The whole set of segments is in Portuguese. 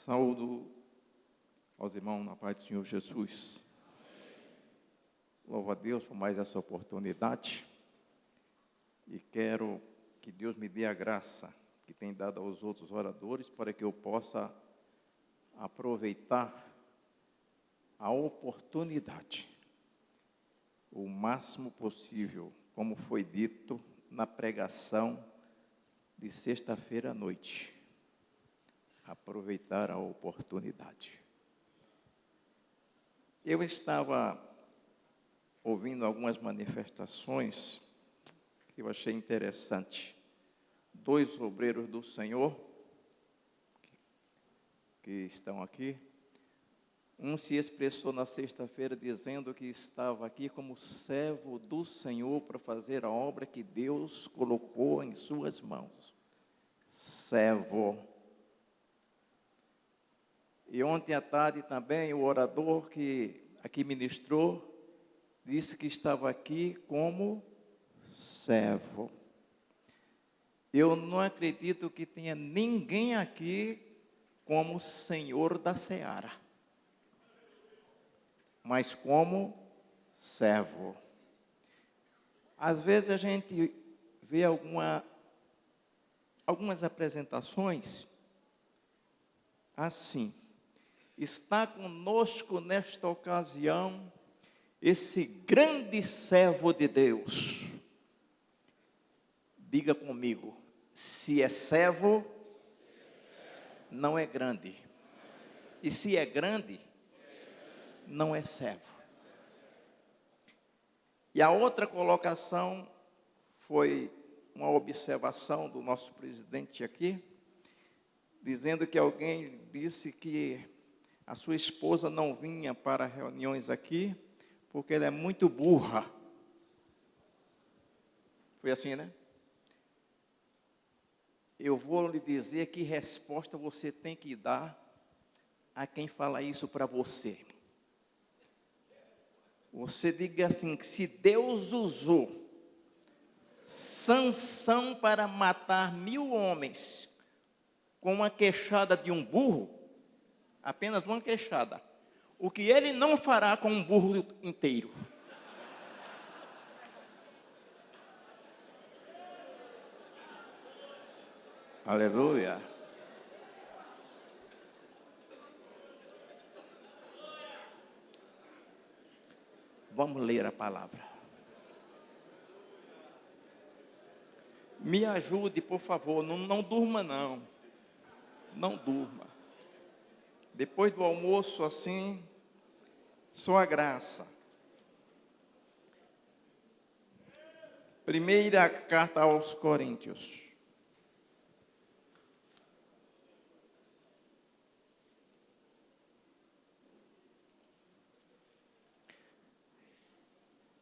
Saúdo aos irmãos na paz do Senhor Jesus. Louvo a Deus por mais essa oportunidade e quero que Deus me dê a graça que tem dado aos outros oradores para que eu possa aproveitar a oportunidade o máximo possível, como foi dito na pregação de sexta-feira à noite. Aproveitar a oportunidade. Eu estava ouvindo algumas manifestações que eu achei interessante. 2 obreiros do Senhor que estão aqui. Um se expressou na sexta-feira dizendo que estava aqui como servo do Senhor para fazer a obra que Deus colocou em suas mãos. Servo. E ontem à tarde também o orador que aqui ministrou disse que estava aqui como servo. Eu não acredito que tenha ninguém aqui como senhor da seara, mas como servo. Às vezes a gente vê algumas apresentações assim. Está conosco nesta ocasião esse grande servo de Deus. Diga comigo, se é servo, não é grande. E se é grande, não é servo. E a outra colocação foi uma observação do nosso presidente aqui, dizendo que alguém disse que a sua esposa não vinha para reuniões aqui, porque ela é muito burra. Foi assim, né? Eu vou lhe dizer que resposta você tem que dar a quem fala isso para você. Você diga assim, que se Deus usou Sansão para matar 1000 homens com uma queixada de um burro, apenas uma queixada, o que ele não fará com um burro inteiro? Aleluia. Vamos ler a palavra. Me ajude, por favor, não durma não. Não durma. Depois do almoço, assim, só a graça. Primeira carta aos Coríntios.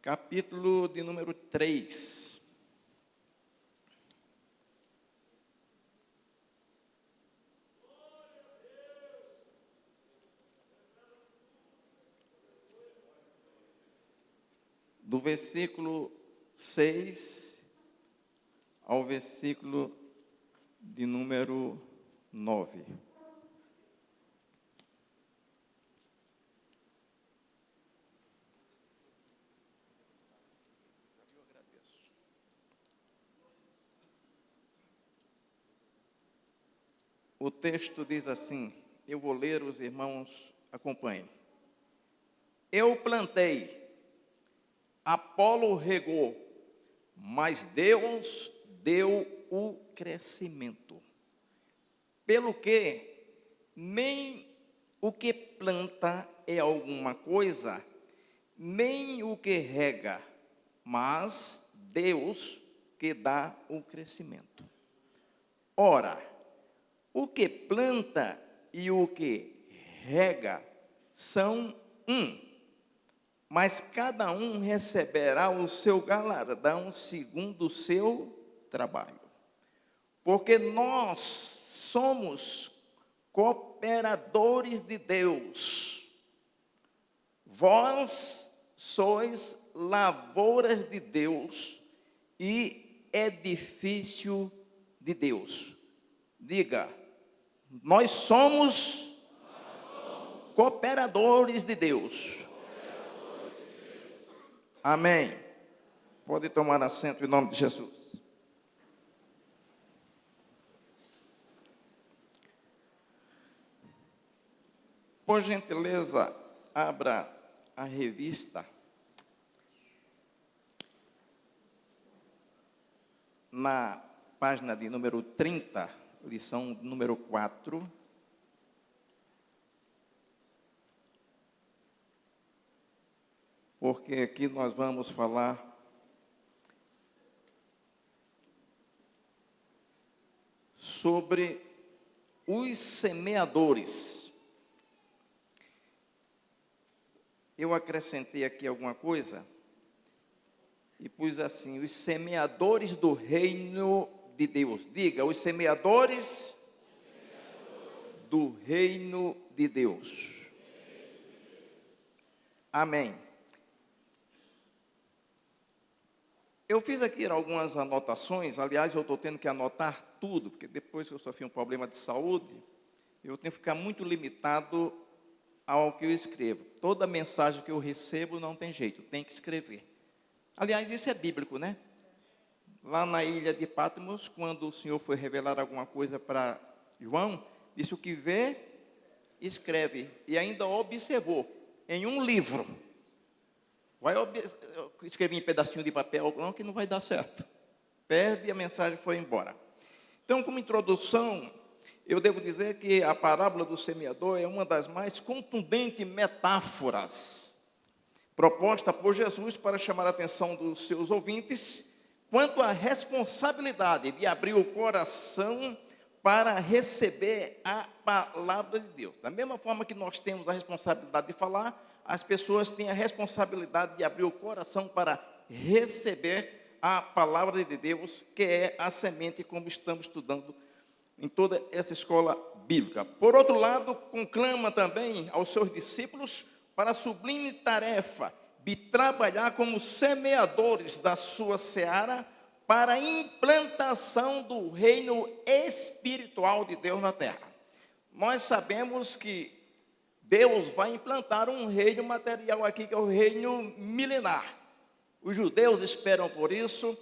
Capítulo de número 3. Do versículo 6 ao versículo de número 9. O texto diz assim, eu vou ler, os irmãos acompanhem. Eu plantei, Apolo regou, mas Deus deu o crescimento. Pelo que nem o que planta é alguma coisa, nem o que rega, mas Deus que dá o crescimento. Ora, o que planta e o que rega são um, mas cada um receberá o seu galardão segundo o seu trabalho. Porque nós somos cooperadores de Deus. Vós sois lavouras de Deus e edifício de Deus. Diga, nós somos cooperadores de Deus. Amém. Pode tomar assento em nome de Jesus. Por gentileza, abra a revista na página de número 30, lição número 4. Porque aqui nós vamos falar sobre os semeadores. Eu acrescentei aqui alguma coisa e pus assim: os semeadores do reino de Deus. Diga, os semeadores do reino de Deus. Amém. Eu fiz aqui algumas anotações, aliás, eu estou tendo que anotar tudo, porque depois que eu sofri um problema de saúde, eu tenho que ficar muito limitado ao que eu escrevo. Toda mensagem que eu recebo não tem jeito, tem que escrever. Aliás, isso é bíblico, né? Lá na ilha de Patmos, quando o Senhor foi revelar alguma coisa para João, disse: o que vê, escreve. E ainda observou em um livro. Vai escrever em pedacinho de papel, não, que não vai dar certo. Perde e a mensagem foi embora. Então, como introdução, eu devo dizer que a parábola do semeador é uma das mais contundentes metáforas proposta por Jesus para chamar a atenção dos seus ouvintes quanto à responsabilidade de abrir o coração para receber a palavra de Deus. Da mesma forma que nós temos a responsabilidade de falar, as pessoas têm a responsabilidade de abrir o coração para receber a palavra de Deus, que é a semente, como estamos estudando em toda essa escola bíblica. Por outro lado, conclama também aos seus discípulos para a sublime tarefa de trabalhar como semeadores da sua seara para a implantação do reino espiritual de Deus na terra. Nós sabemos que Deus vai implantar um reino material aqui, que é o reino milenar. Os judeus esperam por isso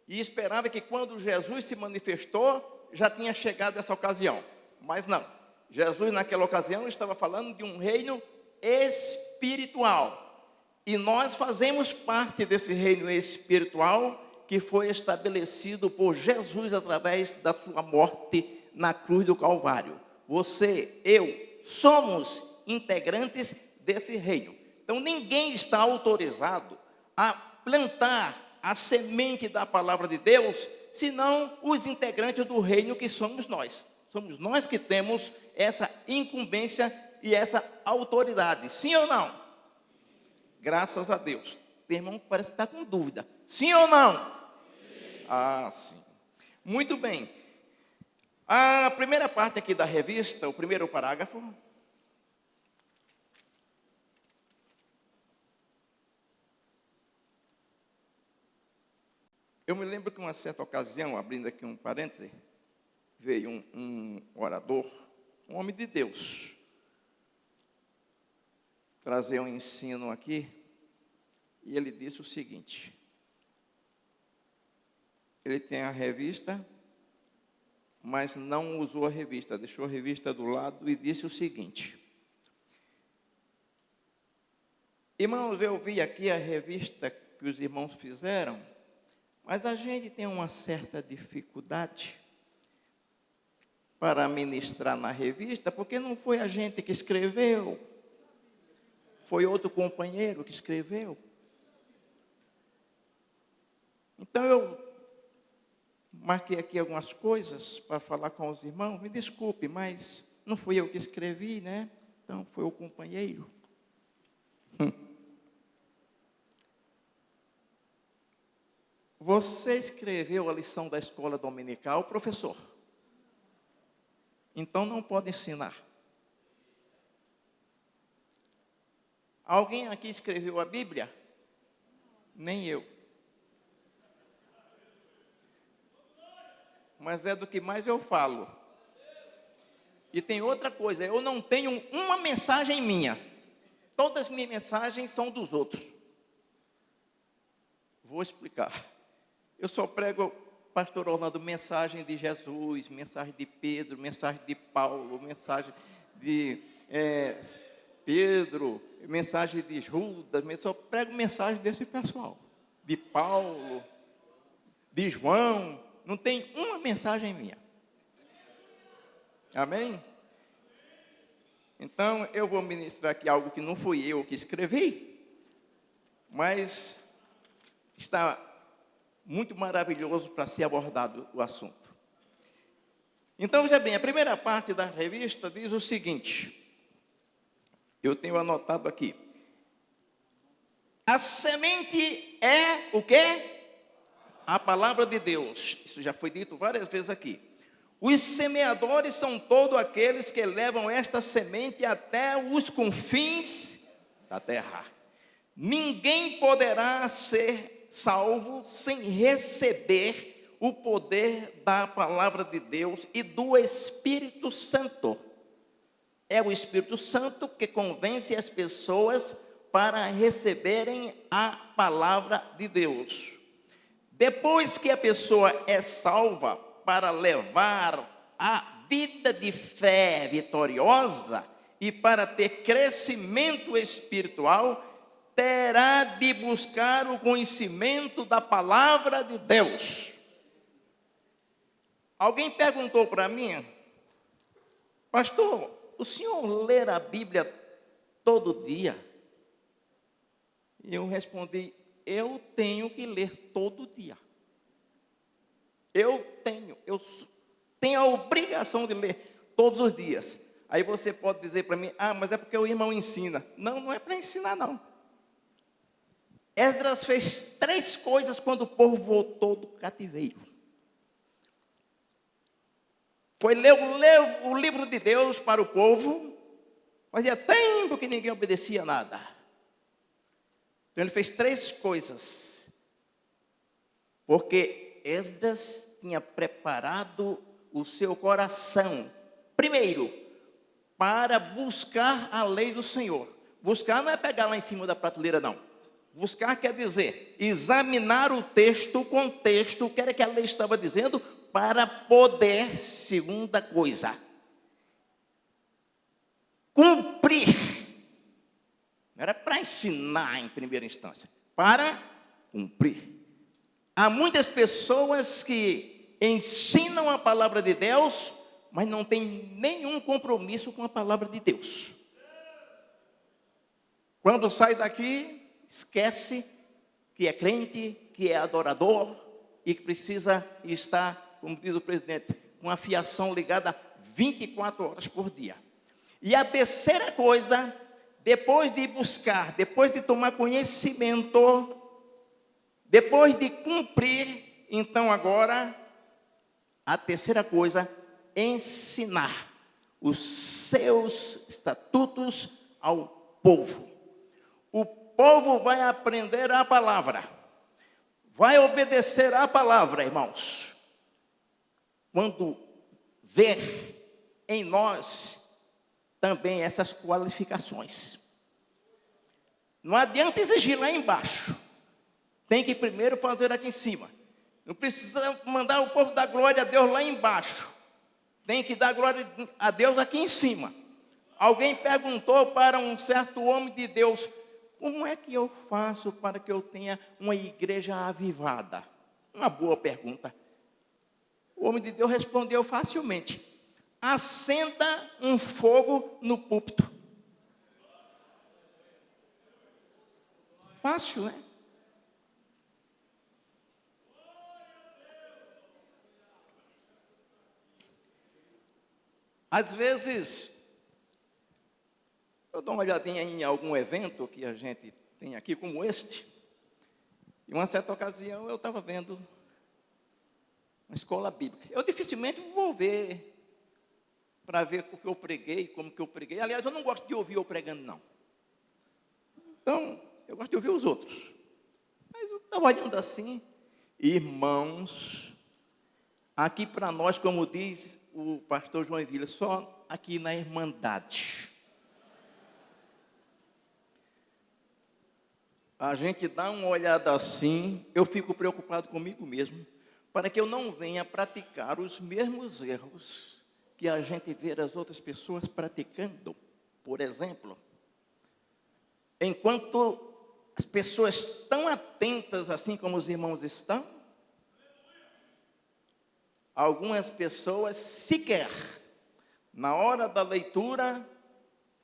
e esperavam que quando Jesus se manifestou, já tinha chegado essa ocasião. Mas não. Jesus, naquela ocasião, estava falando de um reino espiritual. E nós fazemos parte desse reino espiritual que foi estabelecido por Jesus através da sua morte na cruz do Calvário. Você, eu, somos integrantes desse reino. Então, ninguém está autorizado a plantar a semente da palavra de Deus, senão os integrantes do reino, que somos nós. Somos nós que temos essa incumbência e essa autoridade. Sim ou não? Graças a Deus. Tem irmão que parece que está com dúvida. Sim ou não? Sim. Ah, sim. Muito bem. A primeira parte aqui da revista, o primeiro parágrafo. Eu me lembro que uma certa ocasião, abrindo aqui um parêntese, veio um orador, um homem de Deus, trazer um ensino aqui, e ele disse o seguinte: ele tem a revista, mas não usou a revista, deixou a revista do lado e disse o seguinte: irmãos, eu vi aqui a revista que os irmãos fizeram, mas a gente tem uma certa dificuldade para ministrar na revista, porque não foi a gente que escreveu, foi outro companheiro que escreveu. Então eu marquei aqui algumas coisas para falar com os irmãos. Me desculpe, mas não fui eu que escrevi, né? Então foi o companheiro. Você escreveu a lição da escola dominical, professor? Então não pode ensinar. Alguém aqui escreveu a Bíblia? Nem eu. Mas é do que mais eu falo. E tem outra coisa, eu não tenho uma mensagem minha. Todas as minhas mensagens são dos outros. Vou explicar. Eu só prego, pastor Orlando, mensagem de Jesus, mensagem de Pedro, mensagem de Paulo, mensagem de Pedro, mensagem de Judas, eu só prego mensagem desse pessoal. De Paulo, de João, não tem uma mensagem minha. Amém? Então, eu vou ministrar aqui algo que não fui eu que escrevi, mas está muito maravilhoso para ser abordado o assunto. Então, veja bem, a primeira parte da revista diz o seguinte, eu tenho anotado aqui. A semente é o quê? A palavra de Deus. Isso já foi dito várias vezes aqui. Os semeadores são todos aqueles que levam esta semente até os confins da terra. Ninguém poderá ser salvo sem receber o poder da palavra de Deus e do Espírito Santo. É o Espírito Santo que convence as pessoas para receberem a palavra de Deus. Depois que a pessoa é salva para levar a vida de fé vitoriosa e para ter crescimento espiritual, terá de buscar o conhecimento da palavra de Deus. Alguém perguntou para mim, pastor, o senhor lê a Bíblia todo dia? E eu respondi, eu tenho que ler todo dia. Eu tenho a obrigação de ler todos os dias. Aí você pode dizer para mim, mas é porque o irmão ensina. Não, não é para ensinar não. Esdras fez 3 coisas quando o povo voltou do cativeiro. Foi ler o livro de Deus para o povo. Fazia tempo que ninguém obedecia nada. Então ele fez 3 coisas. Porque Esdras tinha preparado o seu coração, primeiro, para buscar a lei do Senhor. Buscar não é pegar lá em cima da prateleira, não. Buscar quer dizer examinar o texto, o contexto, o que era que a lei estava dizendo, para poder, segunda coisa, cumprir. Não era para ensinar em primeira instância, para cumprir. Há muitas pessoas que ensinam a palavra de Deus, mas não têm nenhum compromisso com a palavra de Deus. Quando sai daqui, esquece que é crente, que é adorador e que precisa estar, como diz o presidente, com a fiação ligada 24 horas por dia. E a terceira coisa, depois de buscar, depois de tomar conhecimento, depois de cumprir, então agora, a terceira coisa, ensinar os seus estatutos ao povo. O povo vai aprender a palavra, vai obedecer a palavra, irmãos, quando ver em nós também essas qualificações. Não adianta exigir lá embaixo. Tem que primeiro fazer aqui em cima. Não precisa mandar o povo dar glória a Deus lá embaixo. Tem que dar glória a Deus aqui em cima. Alguém perguntou para um certo homem de Deus, como é que eu faço para que eu tenha uma igreja avivada? Uma boa pergunta. O homem de Deus respondeu facilmente. Acenda um fogo no púlpito. Fácil, né? Às vezes, eu dou uma olhadinha em algum evento que a gente tem aqui, como este. Em uma certa ocasião, eu estava vendo uma escola bíblica. Eu dificilmente vou ver, para ver o que eu preguei, como que eu preguei. Aliás, eu não gosto de ouvir eu pregando, não. Então, eu gosto de ouvir os outros. Mas eu estava olhando assim, irmãos, Aqui para nós, como diz o pastor João Vila, só aqui na Irmandade. A gente dá uma olhada assim, eu fico preocupado comigo mesmo, para que eu não venha praticar os mesmos erros que a gente vê as outras pessoas praticando. Por exemplo, enquanto as pessoas estão atentas, assim como os irmãos estão, algumas pessoas sequer, na hora da leitura,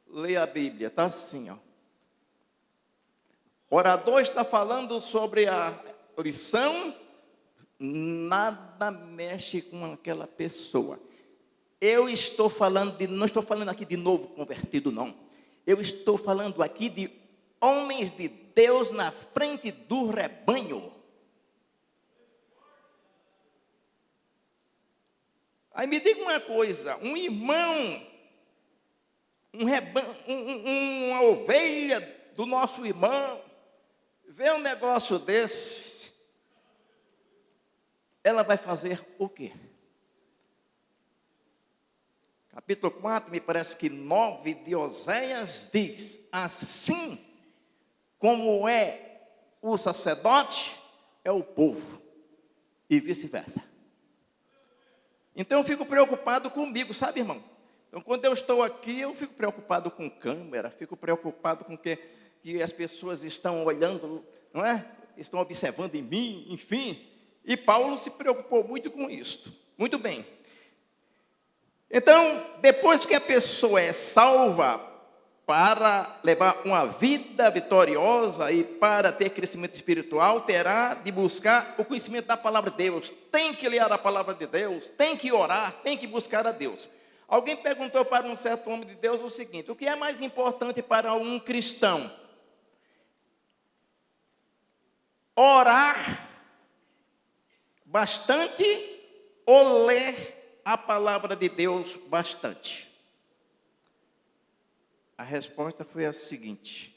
lê a Bíblia, está assim, ó. O orador está falando sobre a lição, nada mexe com aquela pessoa. Eu estou falando não estou falando aqui de novo convertido, não. Eu estou falando aqui de homens de Deus na frente do rebanho. Aí me diga uma coisa, um irmão, uma ovelha do nosso irmão, vê um negócio desse, ela vai fazer o quê? Capítulo 4, me parece que 9 de Oséias diz, assim como é o sacerdote, é o povo, e vice-versa. Então eu fico preocupado comigo, sabe, irmão? Então quando eu estou aqui, eu fico preocupado com câmera, fico preocupado com que as pessoas estão olhando, não é? Estão observando em mim, enfim. E Paulo se preocupou muito com isso. Muito bem. Então, depois que a pessoa é salva para levar uma vida vitoriosa e para ter crescimento espiritual, terá de buscar o conhecimento da palavra de Deus. Tem que ler a palavra de Deus, tem que orar, tem que buscar a Deus. Alguém perguntou para um certo homem de Deus o seguinte: o que é mais importante para um cristão? Orar bastante ou ler a palavra de Deus bastante? A resposta foi a seguinte: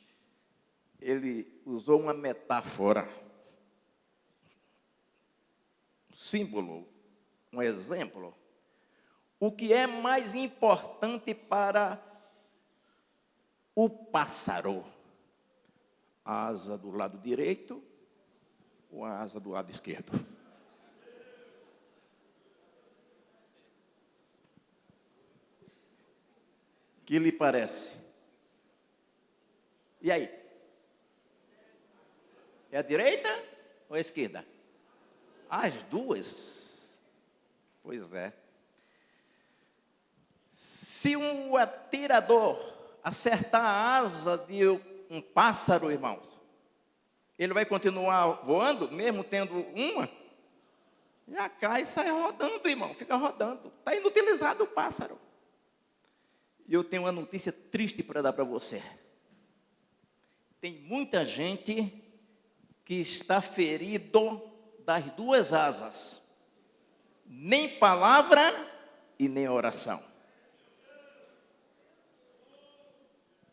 ele usou uma metáfora, um símbolo, um exemplo. O que é mais importante para o pássaro? A asa do lado direito ou a asa do lado esquerdo? Que lhe parece? E aí? É a direita ou a esquerda? As duas? Pois é. Se um atirador acertar a asa de um pássaro, irmãos, ele vai continuar voando, mesmo tendo uma? Já cai e sai rodando, irmão, fica rodando. Está inutilizado o pássaro. E eu tenho uma notícia triste para dar para você. Tem muita gente que está ferido das duas asas. Nem palavra e nem oração.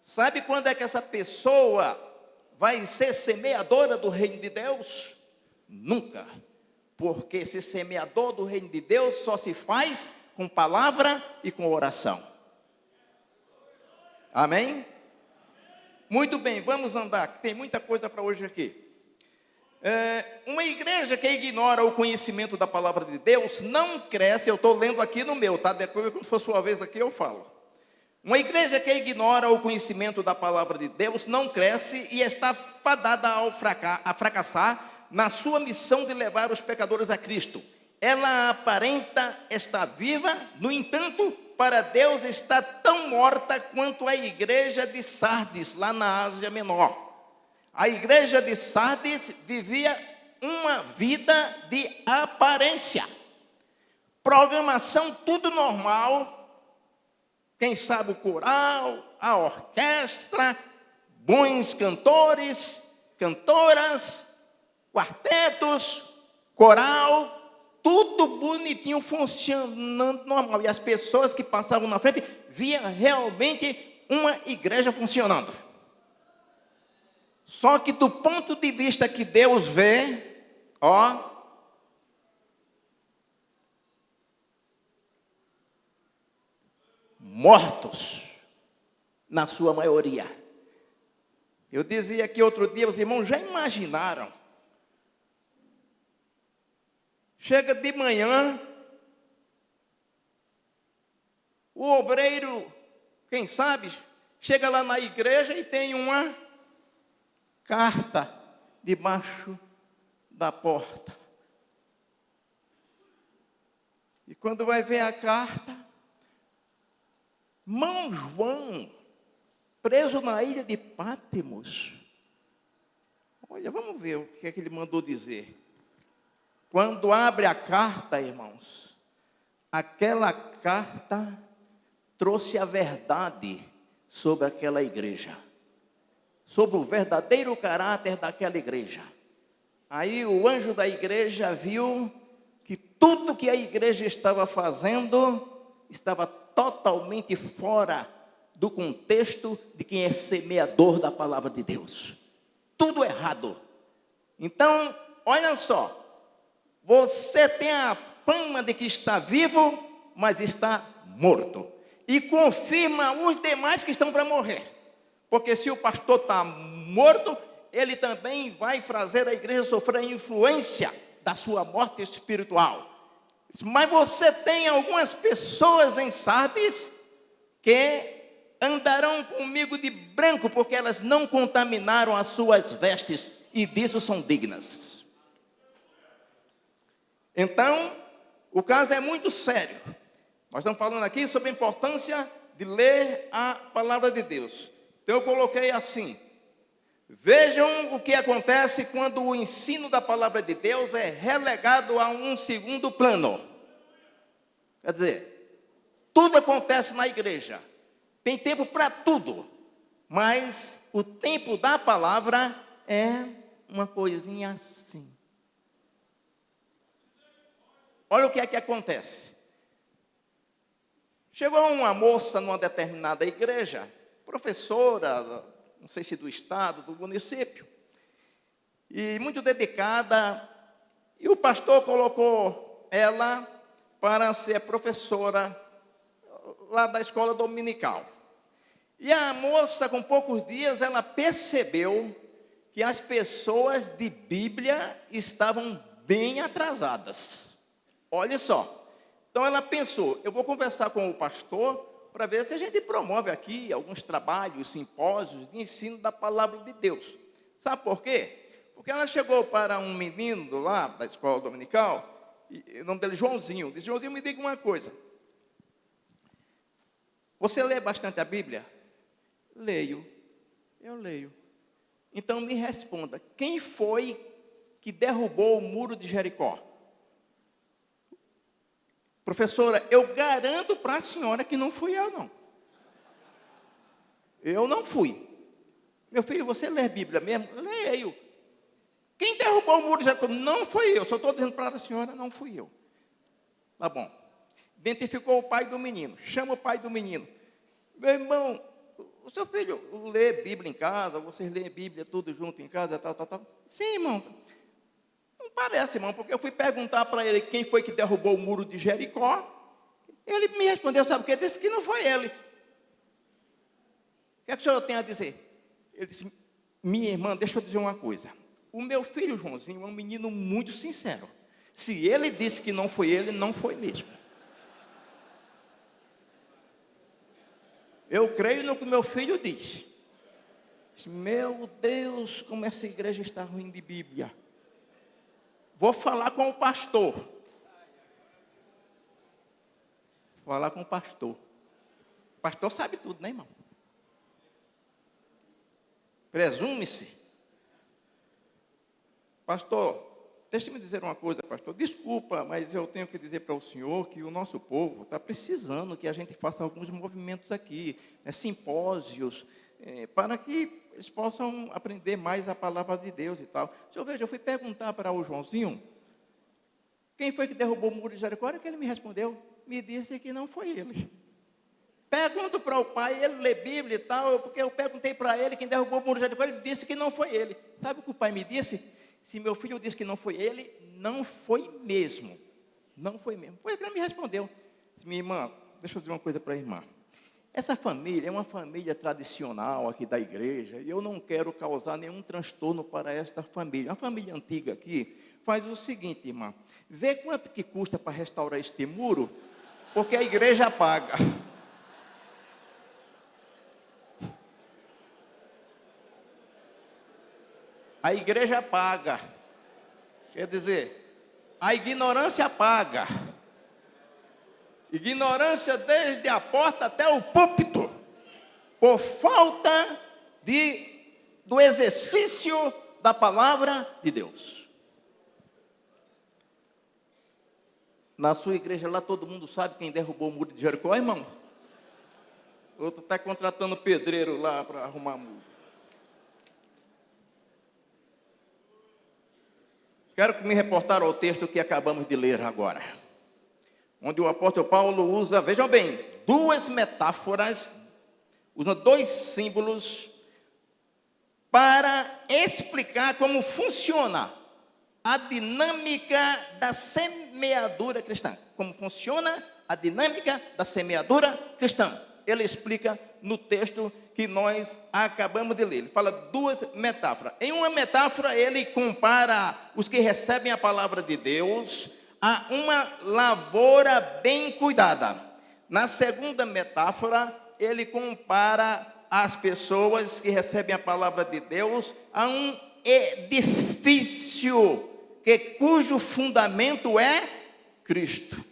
Sabe quando é que essa pessoa vai ser semeadora do reino de Deus? Nunca. Porque ser semeador do reino de Deus só se faz com palavra e com oração. Amém? Muito bem, vamos andar, tem muita coisa para hoje aqui. Uma igreja que ignora o conhecimento da palavra de Deus não cresce. Eu estou lendo aqui no meu, tá? Depois, quando for sua vez aqui, eu falo. Uma igreja que ignora o conhecimento da palavra de Deus não cresce e está fadada a fracassar na sua missão de levar os pecadores a Cristo. Ela aparenta estar viva, no entanto, para Deus está tão morta quanto a igreja de Sardes, lá na Ásia Menor. A igreja de Sardes vivia uma vida de aparência. Programação tudo normal. Quem sabe o coral, a orquestra, bons cantores, cantoras, quartetos, coral, tudo bonitinho, funcionando normal. E as pessoas que passavam na frente viam realmente uma igreja funcionando. Só que do ponto de vista que Deus vê, mortos, na sua maioria. Eu dizia aqui outro dia, os irmãos já imaginaram? Chega de manhã, o obreiro, quem sabe, chega lá na igreja e tem uma carta debaixo da porta. E quando vai ver a carta, irmão João, preso na ilha de Pátimos. Olha, vamos ver o que é que ele mandou dizer. Quando abre a carta, irmãos, aquela carta trouxe a verdade sobre aquela igreja, sobre o verdadeiro caráter daquela igreja. Aí o anjo da igreja viu que tudo que a igreja estava fazendo estava totalmente fora do contexto de quem é semeador da palavra de Deus. Tudo errado. Então, olha só, você tem a fama de que está vivo, mas está morto. E confirma os demais que estão para morrer. Porque se o pastor está morto, ele também vai fazer a igreja sofrer a influência da sua morte espiritual. Mas você tem algumas pessoas em Sardes que andarão comigo de branco, porque elas não contaminaram as suas vestes, e disso são dignas. Então, o caso é muito sério. Nós estamos falando aqui sobre a importância de ler a palavra de Deus. Então, eu coloquei assim: vejam o que acontece quando o ensino da palavra de Deus é relegado a um segundo plano. Quer dizer, tudo acontece na igreja. Tem tempo para tudo. Mas o tempo da palavra é uma coisinha assim. Olha o que é que acontece. Chegou uma moça numa determinada igreja, professora, não sei se do estado, do município, e muito dedicada, e o pastor colocou ela para ser professora lá da escola dominical. E a moça, com poucos dias, ela percebeu que as pessoas de Bíblia estavam bem atrasadas. Olha só. Então ela pensou, eu vou conversar com o pastor para ver se a gente promove aqui alguns trabalhos, simpósios de ensino da palavra de Deus. Sabe por quê? Porque ela chegou para um menino lá da escola dominical, e o nome dele é Joãozinho. Disse: Joãozinho, me diga uma coisa. Você lê bastante a Bíblia? Leio. Eu leio. Então me responda, quem foi que derrubou o muro de Jericó? Professora, eu garanto para a senhora que não fui eu, não. Eu não fui. Meu filho, você lê a Bíblia mesmo? Leio. Quem derrubou o muro de Jericó? Não fui eu. Só estou dizendo para a senhora, não fui eu. Tá bom. Identificou o pai do menino. Chama o pai do menino. Meu irmão, o seu filho lê Bíblia em casa? Vocês lêem Bíblia tudo junto em casa? Tal. Sim, irmão. Não parece, irmão, porque eu fui perguntar para ele quem foi que derrubou o muro de Jericó. Ele me respondeu, sabe o que? Disse que não foi ele. O que é que o senhor tem a dizer? Ele disse: minha irmã, deixa eu dizer uma coisa. O meu filho Joãozinho é um menino muito sincero. Se ele disse que não foi ele, não foi mesmo. Eu creio no que meu filho disse. Meu Deus, como essa igreja está ruim de Bíblia. Vou falar com o pastor. Falar com o pastor. O pastor sabe tudo, né, irmão? Presume-se. Pastor, deixa-me dizer uma coisa, pastor. Desculpa, mas eu tenho que dizer para o senhor que o nosso povo está precisando que a gente faça alguns movimentos aqui, simpósios, para que eles possam aprender mais a palavra de Deus e tal. O senhor veja, eu fui perguntar para o Joãozinho, quem foi que derrubou o muro de Jericó? Olha que ele me respondeu, me disse que não foi ele. Pergunto para o pai, ele lê Bíblia e tal, porque eu perguntei para ele quem derrubou o muro de Jericó, ele disse que não foi ele. Sabe o que o pai me disse? Se meu filho disse que não foi ele, não foi mesmo. Não foi mesmo. Pois ele me respondeu. Disse: minha irmã, deixa eu dizer uma coisa para a irmã. Essa família é uma família tradicional aqui da igreja, e eu não quero causar nenhum transtorno para esta família. A família antiga aqui faz o seguinte, irmã, vê quanto que custa para restaurar este muro, porque a igreja paga. A igreja paga. Quer dizer, a ignorância paga. Ignorância desde a porta até o púlpito, por falta do exercício da palavra de Deus. Na sua igreja lá todo mundo sabe quem derrubou o muro de Jericó, irmão? Outro está contratando pedreiro lá para arrumar muro. Quero me reportar ao texto que acabamos de ler agora, onde o apóstolo Paulo usa, vejam bem, duas metáforas, usa dois símbolos para explicar como funciona a dinâmica da semeadura cristã. Como funciona a dinâmica da semeadura cristã. Ele explica no texto que nós acabamos de ler. Ele fala duas metáforas. Em uma metáfora, ele compara os que recebem a palavra de Deus a uma lavoura bem cuidada. Na segunda metáfora, ele compara as pessoas que recebem a palavra de Deus a um edifício cujo fundamento é Cristo.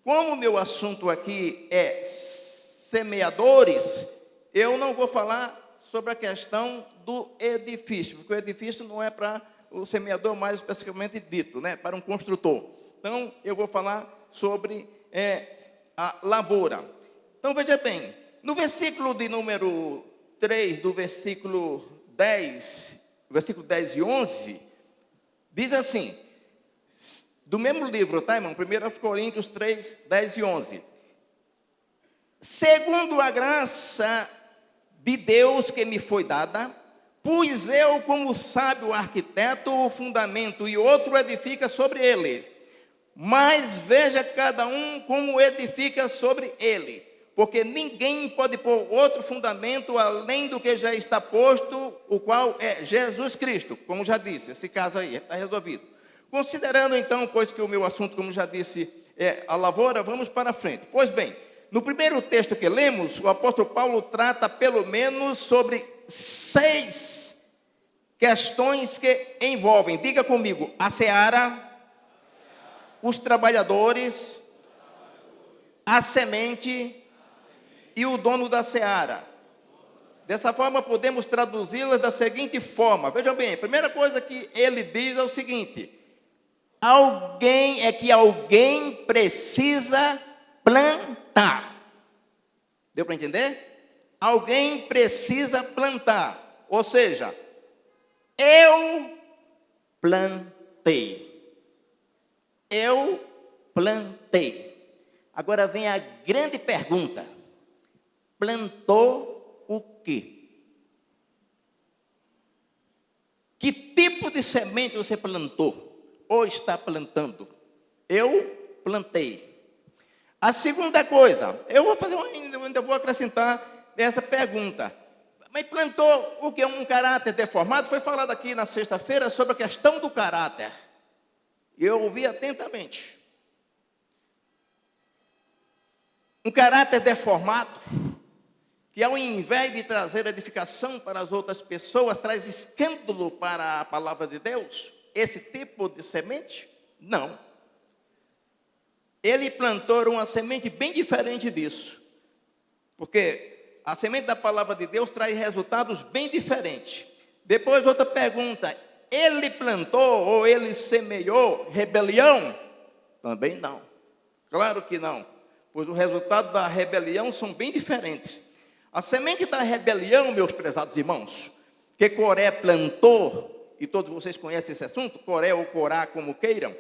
Como o meu assunto aqui é semeadores, eu não vou falar sobre a questão do edifício, porque o edifício não é para o semeador mais especificamente dito, né? Para um construtor. Então, eu vou falar sobre a lavoura. Então, veja bem, no versículo de número 3, do versículo 10 e 11, diz assim, do mesmo livro, tá, irmão? 1 Coríntios 3, 10 e 11. Segundo a graça de Deus que me foi dada, pus eu como sábio arquiteto o fundamento e outro edifica sobre ele. Mas veja cada um como edifica sobre ele, porque ninguém pode pôr outro fundamento além do que já está posto, o qual é Jesus Cristo, como já disse, esse caso aí está resolvido. Considerando então, pois que o meu assunto, como já disse, é a lavoura, vamos para frente. Pois bem, no primeiro texto que lemos, o apóstolo Paulo trata pelo menos sobre 6 questões que envolvem, diga comigo, a seara, os trabalhadores, a semente e o dono da seara. Dessa forma, podemos traduzi-las da seguinte forma. Vejam bem, a primeira coisa que ele diz é o seguinte: alguém precisa plantar. Deu para entender? Alguém precisa plantar. Ou seja, eu plantei. Eu plantei. Agora vem a grande pergunta: plantou o quê? Que tipo de semente você plantou ou está plantando? Eu plantei. A segunda coisa, eu vou fazer ainda vou acrescentar essa pergunta. Mas plantou o que? Um caráter deformado? Foi falado aqui na sexta-feira sobre a questão do caráter. E eu ouvi atentamente. Um caráter deformado, que ao invés de trazer edificação para as outras pessoas, traz escândalo para a palavra de Deus. Esse tipo de semente? Não. Ele plantou uma semente bem diferente disso. Porque a semente da palavra de Deus traz resultados bem diferentes. Depois outra pergunta: ele plantou ou ele semeou rebelião? Também não. Claro que não. Pois o resultado da rebelião são bem diferentes. A semente da rebelião, meus prezados irmãos, que Coré plantou, e todos vocês conhecem esse assunto, Coré ou Corá, como queiram,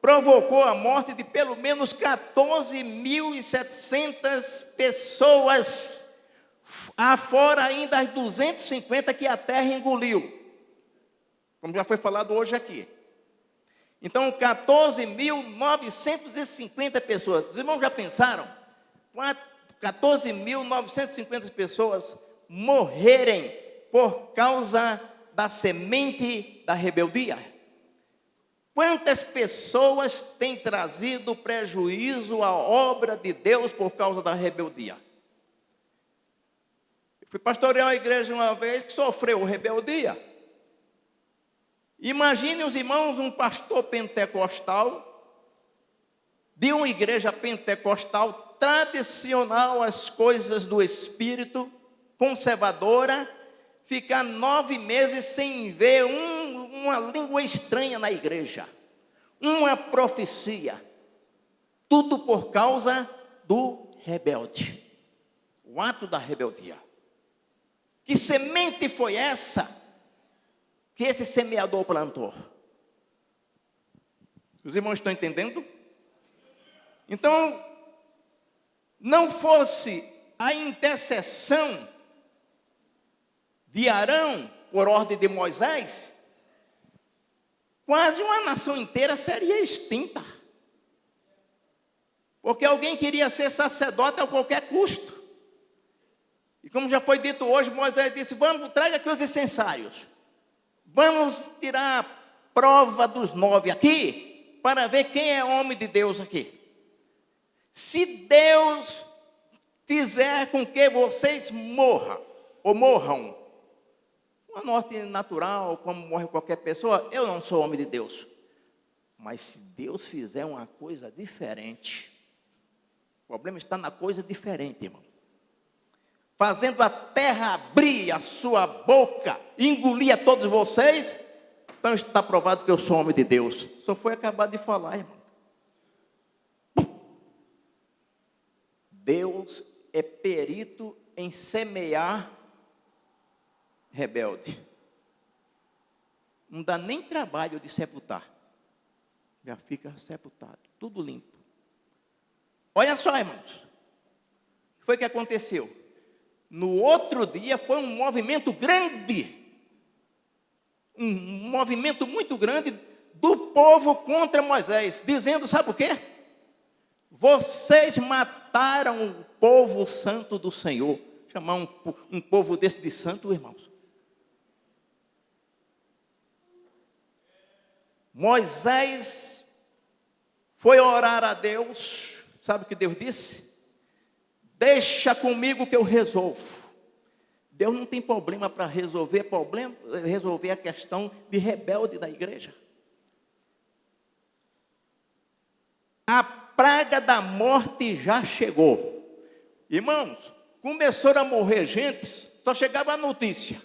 provocou a morte de pelo menos 14.700 pessoas, afora ainda as 250 que a terra engoliu, como já foi falado hoje aqui. Então, 14.950 pessoas. Os irmãos já pensaram 14.950 pessoas morrerem por causa da semente da rebeldia. Quantas pessoas têm trazido prejuízo à obra de Deus por causa da rebeldia? Eu fui pastorear uma igreja uma vez que sofreu rebeldia. Imagine os irmãos, um pastor pentecostal, de uma igreja pentecostal tradicional às coisas do Espírito, conservadora, ficar 9 meses sem ver uma língua estranha na igreja, uma profecia, tudo por causa do rebelde, o ato da rebeldia. Que semente foi essa que esse semeador plantou? Os irmãos estão entendendo? Então, não fosse a intercessão de Arão, por ordem de Moisés, quase uma nação inteira seria extinta. Porque alguém queria ser sacerdote a qualquer custo. E como já foi dito hoje, Moisés disse: vamos, traga aqui os incensários. Vamos tirar a prova dos 9 aqui, para ver quem é homem de Deus aqui. Se Deus fizer com que vocês morram, uma morte natural, como morre qualquer pessoa, eu não sou homem de Deus. Mas se Deus fizer uma coisa diferente, o problema está na coisa diferente, irmão. Fazendo a terra abrir a sua boca, engolir a todos vocês, então está provado que eu sou homem de Deus. Só foi acabar de falar, irmão. Deus é perito em semear rebelde. Não dá nem trabalho de sepultar. Já fica sepultado, tudo limpo. Olha só, irmãos. O que foi que aconteceu? No outro dia foi um movimento grande. Um movimento muito grande do povo contra Moisés. Dizendo, sabe o quê? Vocês mataram o povo santo do Senhor. Chamar um povo desse de santo, irmãos. Moisés foi orar a Deus. Sabe o que Deus disse? Deixa comigo que eu resolvo. Deus não tem problema para resolver a questão de rebelde da igreja. A praga da morte já chegou. Irmãos, começou a morrer gente, só chegava a notícia.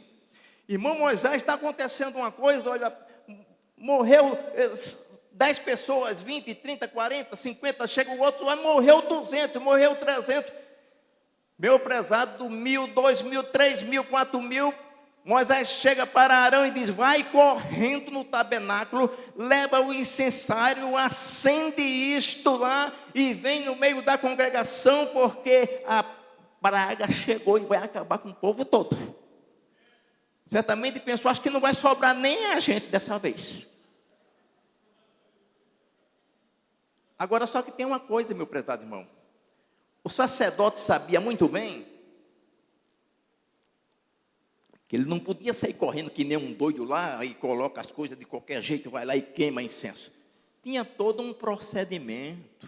Irmão Moisés, está acontecendo uma coisa, olha, morreu 10 pessoas, 20, 30, 40, 50, chega o outro lá, morreu 200, morreu 300. Meu prezado, 1.000, 2.000, 3.000, 4.000, Moisés chega para Arão e diz: vai correndo no tabernáculo, leva o incensário, acende isto lá e vem no meio da congregação, porque a praga chegou e vai acabar com o povo todo. Certamente pensou, acho que não vai sobrar nem a gente dessa vez. Agora só que tem uma coisa, meu prezado irmão. O sacerdote sabia muito bem que ele não podia sair correndo que nem um doido lá e coloca as coisas de qualquer jeito, vai lá e queima incenso. Tinha todo um procedimento.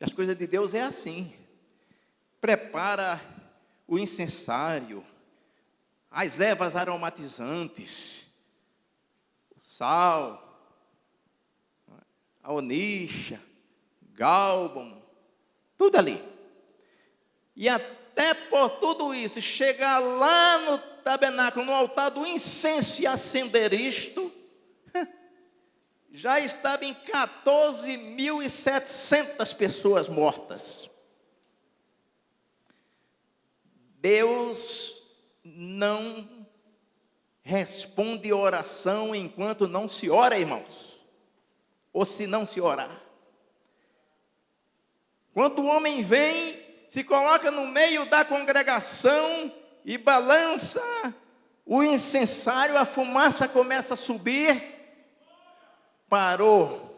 As coisas de Deus é assim. Prepara o incensário, as ervas aromatizantes, o sal, a onixa, gálbano, tudo ali. E até por tudo isso, chegar lá no tabernáculo, no altar do incenso e acender isto, já estava em 14.700 pessoas mortas. Deus não responde oração enquanto não se ora, irmãos. Ou se não se orar. Quando o homem vem, se coloca no meio da congregação e balança o incensário, a fumaça começa a subir, parou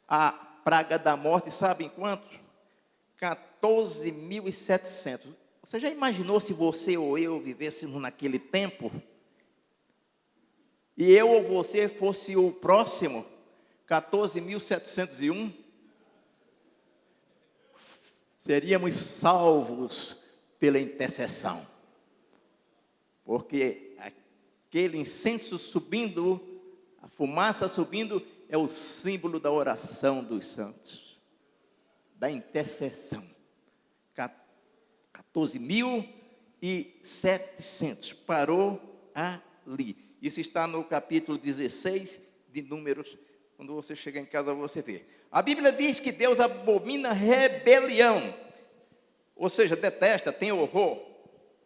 a praga da morte, sabe em quanto? 14.700. Você já imaginou se você ou eu vivêssemos naquele tempo? E eu ou você fosse o próximo? 14.701? Seríamos salvos pela intercessão. Porque aquele incenso subindo, a fumaça subindo, é o símbolo da oração dos santos, da intercessão. 14.700, parou ali. Isso está no capítulo 16 de Números. Quando você chegar em casa, você vê. A Bíblia diz que Deus abomina rebelião, ou seja, detesta, tem horror.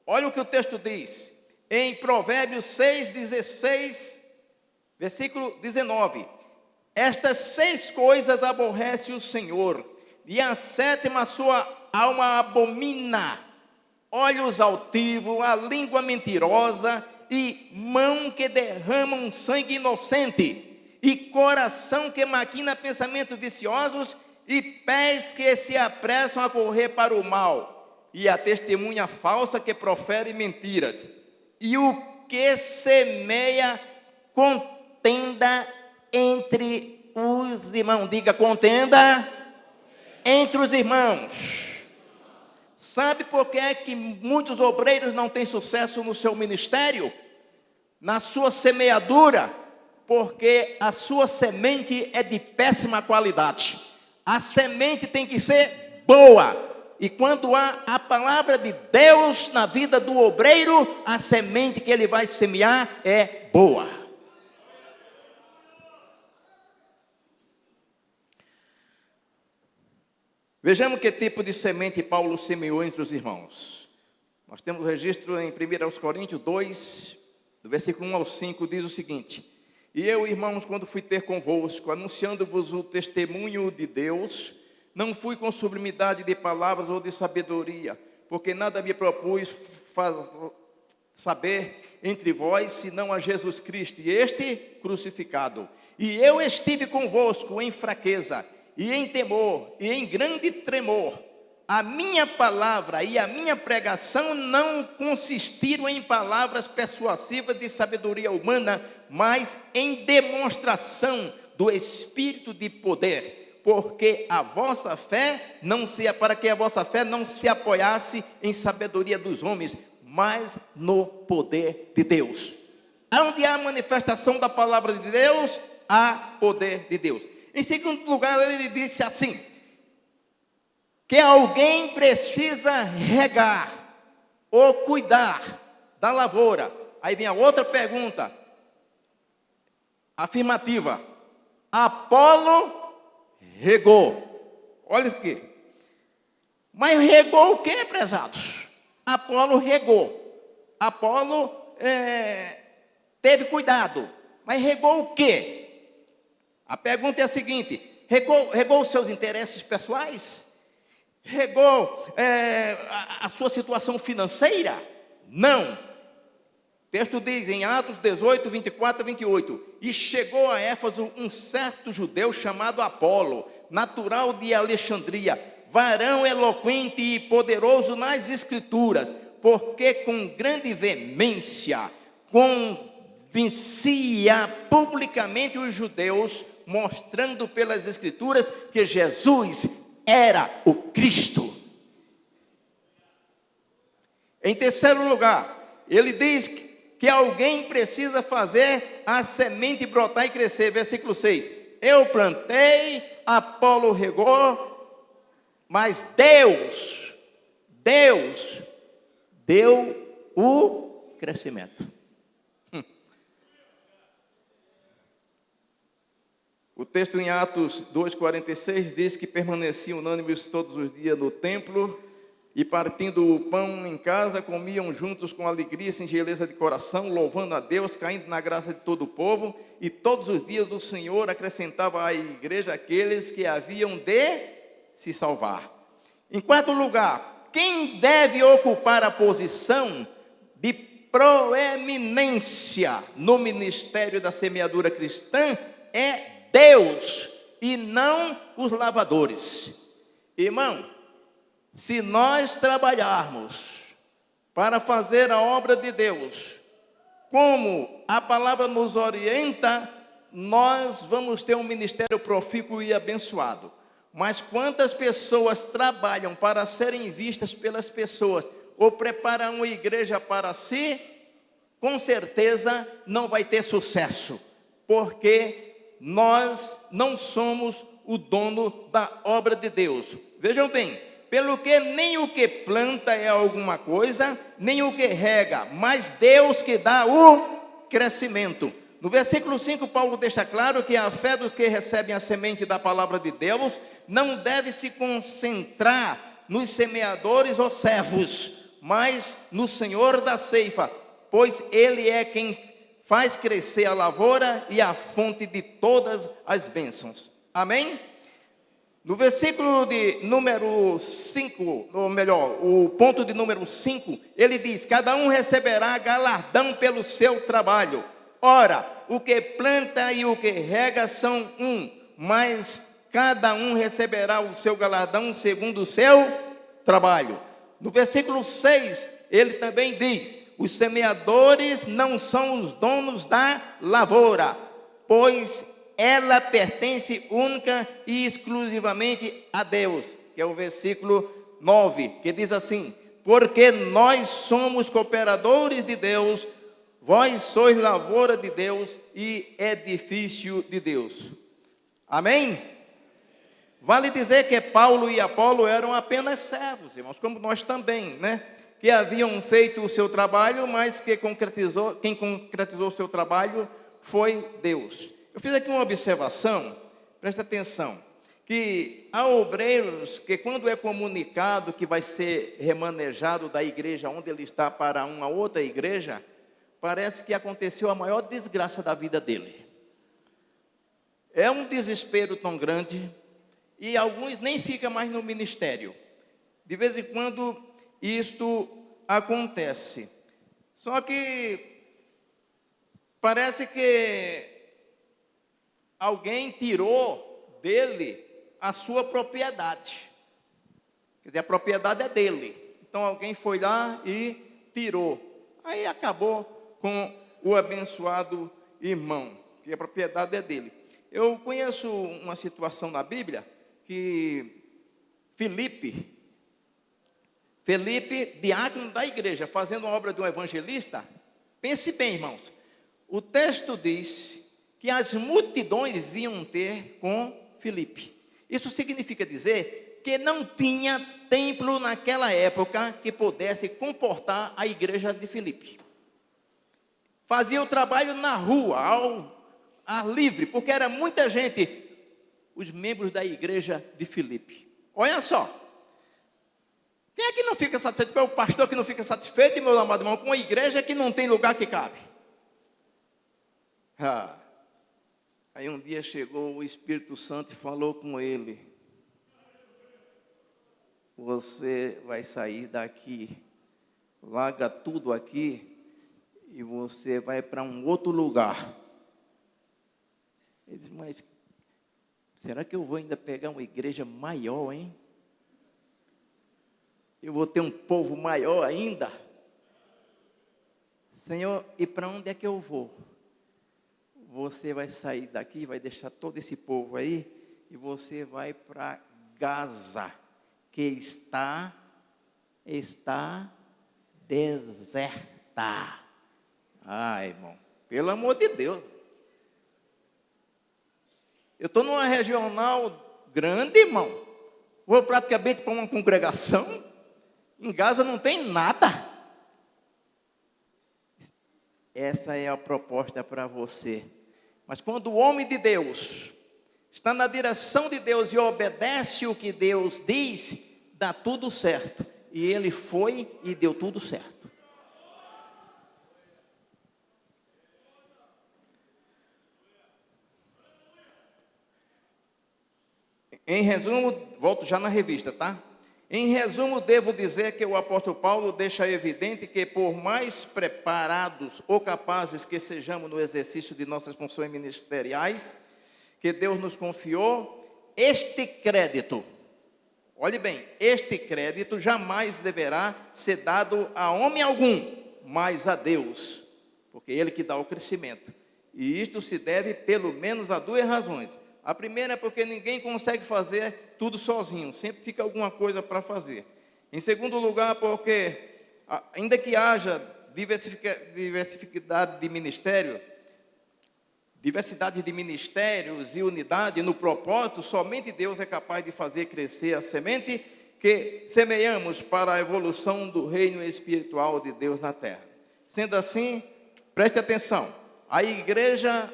Olha o que o texto diz, em Provérbios 6:16, versículo 19. Estas 6 coisas aborrece o Senhor, e a 7ª a sua alma abomina: olhos altivos, a língua mentirosa, e mão que derrama um sangue inocente, e coração que maquina pensamentos viciosos, e pés que se apressam a correr para o mal, e a testemunha falsa que profere mentiras, e o que semeia contenda entre os irmãos. Diga: contenda entre os irmãos. Sabe por que é que muitos obreiros não têm sucesso no seu ministério? Na sua semeadura? Porque a sua semente é de péssima qualidade. A semente tem que ser boa. E quando há a palavra de Deus na vida do obreiro, a semente que ele vai semear é boa. Vejamos que tipo de semente Paulo semeou entre os irmãos. Nós temos o registro em 1 Coríntios 2, do versículo 1 ao 5, diz o seguinte: e eu, irmãos, quando fui ter convosco, anunciando-vos o testemunho de Deus, não fui com sublimidade de palavras ou de sabedoria, porque nada me propus saber entre vós, senão a Jesus Cristo, e este crucificado. E eu estive convosco em fraqueza, e em temor, e em grande tremor. A minha palavra e a minha pregação não consistiram em palavras persuasivas de sabedoria humana, mas em demonstração do Espírito de poder, porque a vossa fé para que a vossa fé não se apoiasse em sabedoria dos homens, mas no poder de Deus. Onde há manifestação da palavra de Deus, há poder de Deus. Em segundo lugar, ele disse assim, que alguém precisa regar ou cuidar da lavoura. Aí vem a outra pergunta, afirmativa. Apolo regou. Olha aqui. Mas regou o que, prezados? Apolo regou. Apolo teve cuidado. Mas regou o quê? A pergunta é a seguinte: regou os seus interesses pessoais? Regou a sua situação financeira? Não. O texto diz em Atos 18, 24 a 28, e chegou a Éfeso um certo judeu chamado Apolo, natural de Alexandria, varão eloquente e poderoso nas escrituras, porque com grande veemência convencia publicamente os judeus, mostrando pelas escrituras que Jesus era o Cristo. Em terceiro lugar, ele diz que alguém precisa fazer a semente brotar e crescer. Versículo 6. Eu plantei, Apolo regou, mas Deus deu o crescimento. O texto em Atos 2,46 diz que permaneciam unânimes todos os dias no templo, e partindo o pão em casa, comiam juntos com alegria e singeleza de coração, louvando a Deus, caindo na graça de todo o povo, e todos os dias o Senhor acrescentava à igreja aqueles que haviam de se salvar. Em quarto lugar, quem deve ocupar a posição de proeminência no ministério da semeadura cristã é Deus, e não os lavadores. Irmão, Se nós trabalharmos para fazer a obra de Deus, como a palavra nos orienta, nós vamos ter um ministério profícuo e abençoado. Mas quantas pessoas trabalham para serem vistas pelas pessoas, ou preparam uma igreja para si, com certeza não vai ter sucesso, porque nós não somos o dono da obra de Deus. Vejam bem, pelo que nem o que planta é alguma coisa, nem o que rega, mas Deus que dá o crescimento. No versículo 5, Paulo deixa claro que a fé dos que recebem a semente da palavra de Deus não deve se concentrar nos semeadores ou servos, mas no Senhor da ceifa, pois Ele é quem faz crescer a lavoura e a fonte de todas as bênçãos. Amém? No versículo de número 5, ou melhor, o ponto de número 5, ele diz: cada um receberá galardão pelo seu trabalho. Ora, o que planta e o que rega são um, mas cada um receberá o seu galardão segundo o seu trabalho. No versículo 6, ele também diz: os semeadores não são os donos da lavoura, pois ela pertence única e exclusivamente a Deus, que é o versículo 9, que diz assim: porque nós somos cooperadores de Deus, vós sois lavoura de Deus e edifício de Deus. Amém? Vale dizer que Paulo e Apolo eram apenas servos, irmãos, como nós também, né? Que haviam feito o seu trabalho, mas quem concretizou o seu trabalho foi Deus. Eu fiz aqui uma observação, presta atenção, que há obreiros que quando é comunicado que vai ser remanejado da igreja onde ele está para uma outra igreja, parece que aconteceu a maior desgraça da vida dele. É um desespero tão grande, e alguns nem ficam mais no ministério. De vez em quando isto acontece. Só que parece que alguém tirou dele a sua propriedade. Quer dizer, a propriedade é dele. Então alguém foi lá e tirou. Aí acabou com o abençoado irmão, que a propriedade é dele. Eu conheço uma situação na Bíblia que Felipe, diácono da igreja, fazendo a obra de um evangelista, pense bem, irmãos, o texto diz que as multidões vinham ter com Felipe. Isso significa dizer que não tinha templo naquela época que pudesse comportar a igreja de Felipe. Fazia o trabalho na rua, ao ar livre, porque era muita gente, os membros da igreja de Felipe. Olha só, quem é que não fica satisfeito? Qual é o pastor que não fica satisfeito, meu amado irmão, com uma igreja que não tem lugar que cabe? Aí um dia chegou o Espírito Santo e falou com ele: você vai sair daqui, larga tudo aqui e você vai para um outro lugar. Ele disse: mas será que eu vou ainda pegar uma igreja maior, hein? Eu vou ter um povo maior ainda? Senhor, e para onde é que eu vou? Você vai sair daqui, vai deixar todo esse povo aí, e você vai para Gaza, que está deserta. Irmão, pelo amor de Deus. Eu estou numa regional grande, irmão. Vou praticamente para uma congregação. Em Gaza não tem nada. Essa é a proposta para você. Mas quando o homem de Deus está na direção de Deus e obedece o que Deus diz, dá tudo certo. E ele foi e deu tudo certo. Em resumo, volto já na revista, tá? Em resumo, devo dizer que o apóstolo Paulo deixa evidente que por mais preparados ou capazes que sejamos no exercício de nossas funções ministeriais, que Deus nos confiou, este crédito Olhe bem, este crédito jamais deverá ser dado a homem algum, mas a Deus, porque é Ele que dá o crescimento. E isto se deve pelo menos a duas razões. A primeira é porque ninguém consegue fazer tudo sozinho, sempre fica alguma coisa para fazer. Em segundo lugar, porque ainda que haja diversidade de ministérios e unidade no propósito, somente Deus é capaz de fazer crescer a semente que semeamos para a evolução do reino espiritual de Deus na terra. Sendo assim, preste atenção, a igreja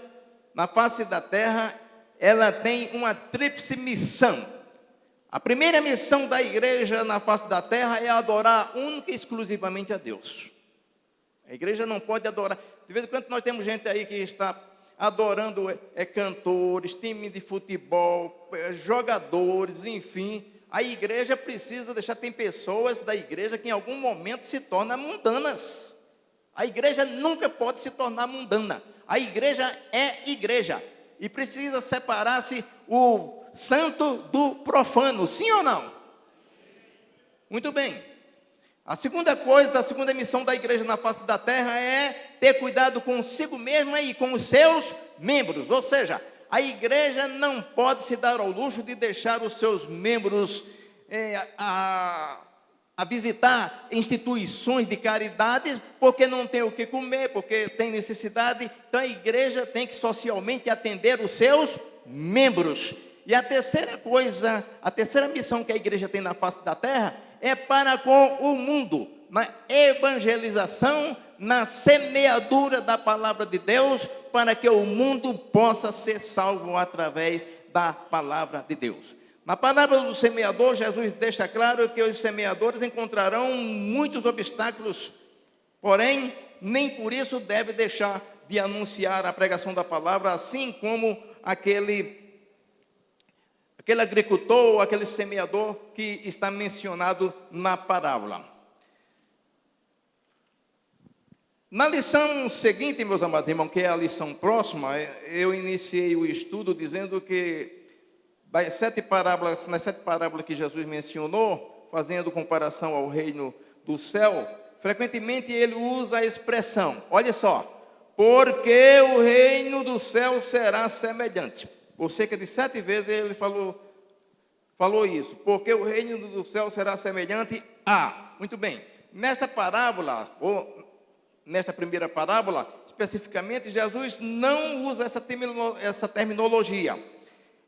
na face da terra, ela tem uma tríplice missão. A primeira missão da igreja na face da terra é adorar única e exclusivamente a Deus. A igreja não pode adorar. De vez em quando nós temos gente aí que está adorando cantores, time de futebol, jogadores, enfim. A igreja precisa deixar, tem pessoas da igreja que em algum momento se tornam mundanas. A igreja nunca pode se tornar mundana. A igreja é igreja. E precisa separar-se o santo do profano, sim ou não? Muito bem. A segunda coisa, a segunda missão da igreja na face da terra é ter cuidado consigo mesma e com os seus membros. Ou seja, a igreja não pode se dar ao luxo de deixar os seus membros a visitar instituições de caridade, porque não tem o que comer, porque tem necessidade. Então a igreja tem que socialmente atender os seus membros. E a terceira coisa, a terceira missão que a igreja tem na face da terra é para com o mundo, na evangelização, na semeadura da palavra de Deus, para que o mundo possa ser salvo através da palavra de Deus. Na palavra do semeador, Jesus deixa claro que os semeadores encontrarão muitos obstáculos, porém, nem por isso deve deixar de anunciar a pregação da palavra, assim como aquele agricultor, aquele semeador que está mencionado na parábola. Na lição seguinte, meus amados irmãos, que é a lição próxima, eu iniciei o estudo dizendo que nas 7 parábolas que Jesus mencionou, fazendo comparação ao reino do céu, frequentemente ele usa a expressão, olha só, porque o reino do céu será semelhante. Por cerca de 7 vezes ele falou isso, porque o reino do céu será semelhante a. Muito bem, nesta parábola, ou nesta primeira parábola, especificamente, Jesus não usa essa terminologia,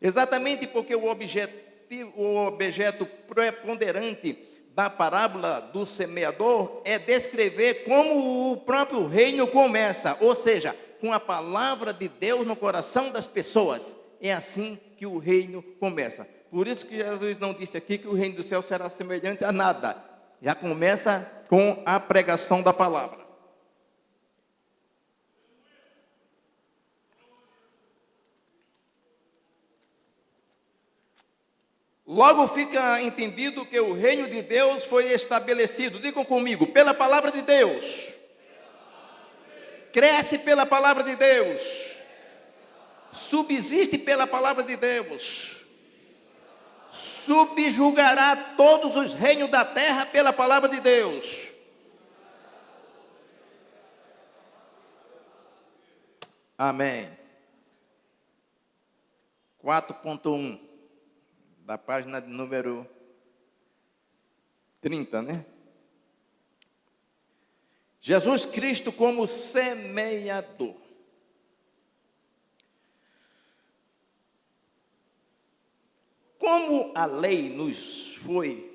exatamente porque o objeto preponderante da parábola do semeador é descrever como o próprio reino começa, ou seja, com a palavra de Deus no coração das pessoas. É assim que o reino começa. Por isso que Jesus não disse aqui que o reino do céu será semelhante a nada. Já começa com a pregação da palavra. Logo fica entendido que o reino de Deus foi estabelecido, digam comigo, pela palavra de Deus. Cresce pela palavra de Deus. Subsiste pela palavra de Deus. Subjugará todos os reinos da terra pela palavra de Deus. Amém. 4.1 da página de número 30, né? Jesus Cristo como semeador. Como a lei nos foi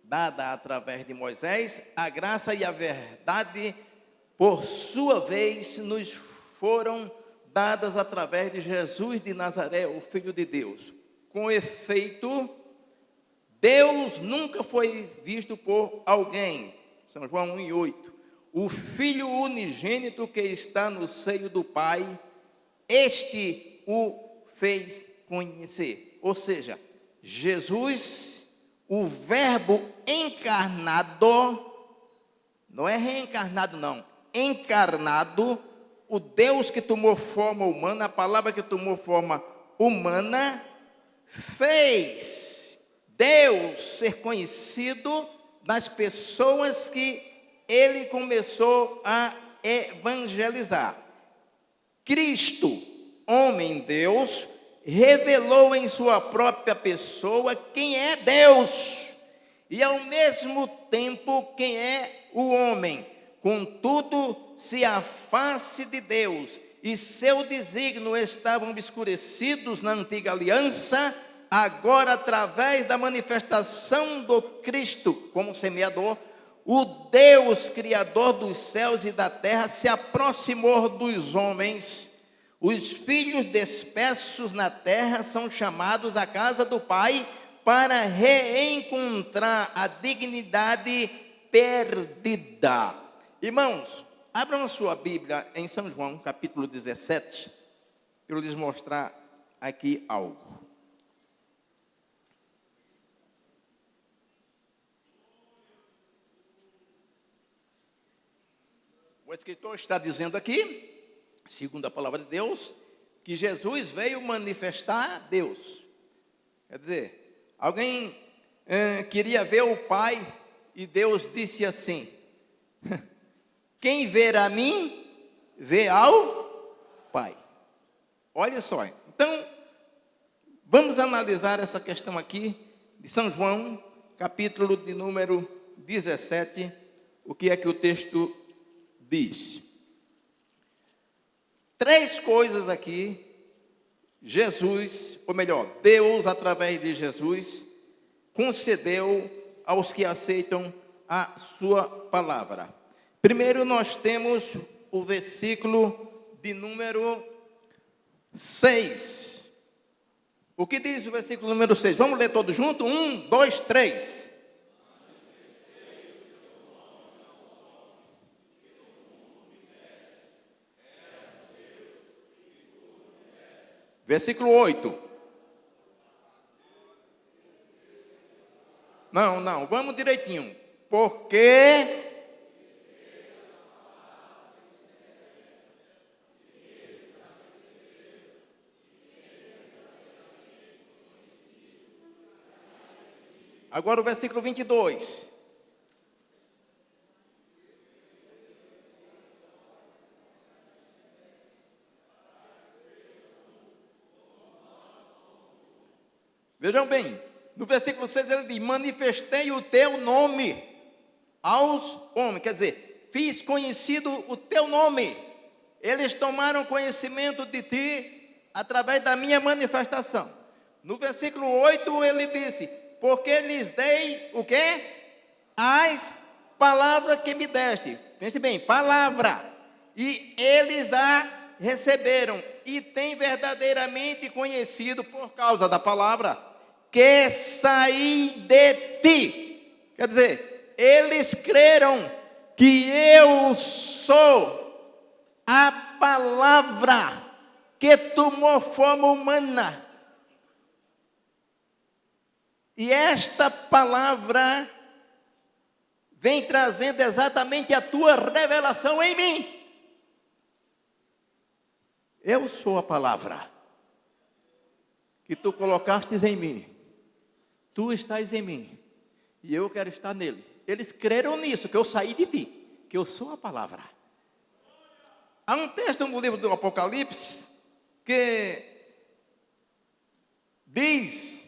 dada através de Moisés, a graça e a verdade, por sua vez, nos foram dadas através de Jesus de Nazaré, o Filho de Deus. Com efeito, Deus nunca foi visto por alguém. São João 1:8. O Filho unigênito que está no seio do Pai, este o fez conhecer. Ou seja, Jesus, o verbo encarnado, não é reencarnado não, encarnado, o Deus que tomou forma humana, a palavra que tomou forma humana, fez Deus ser conhecido nas pessoas que ele começou a evangelizar. Cristo, homem Deus, revelou em sua própria pessoa quem é Deus e ao mesmo tempo quem é o homem. Contudo, se a face de Deus e seu desígnio estavam obscurecidos na antiga aliança, agora, através da manifestação do Cristo como semeador, o Deus Criador dos céus e da terra se aproximou dos homens. Os filhos dispersos na terra são chamados à casa do Pai para reencontrar a dignidade perdida. Irmãos, abram a sua Bíblia em São João, capítulo 17, eu lhes mostrar aqui algo. O escritor está dizendo aqui, segundo a palavra de Deus, que Jesus veio manifestar Deus. Quer dizer, alguém queria ver o Pai e Deus disse assim: quem ver a mim, vê ao Pai. Olha só, então, vamos analisar essa questão aqui de São João, capítulo de número 17, o que é que o texto diz. 3 coisas aqui, Jesus, ou melhor, Deus, através de Jesus, concedeu aos que aceitam a sua palavra. Primeiro, nós temos o versículo de número 6. O que diz o versículo número 6? Vamos ler todos juntos? 1, 2, 3. Versículo 8. Não, vamos direitinho. Porque agora o versículo 22. Vejam bem, no versículo 6 ele diz: manifestei o teu nome aos homens, quer dizer, fiz conhecido o teu nome. Eles tomaram conhecimento de ti através da minha manifestação. No versículo 8 ele disse: porque lhes dei o quê? As palavras que me deste. Pense bem, palavra. E eles a receberam e têm verdadeiramente conhecido por causa da palavra que saí de ti. Quer dizer, eles creram que eu sou a palavra que tomou forma humana. E esta palavra vem trazendo exatamente a tua revelação em mim. Eu sou a palavra que tu colocastes em mim. Tu estás em mim e eu quero estar nele. Eles creram nisso, que eu saí de ti, que eu sou a palavra. Há um texto no livro do Apocalipse que diz,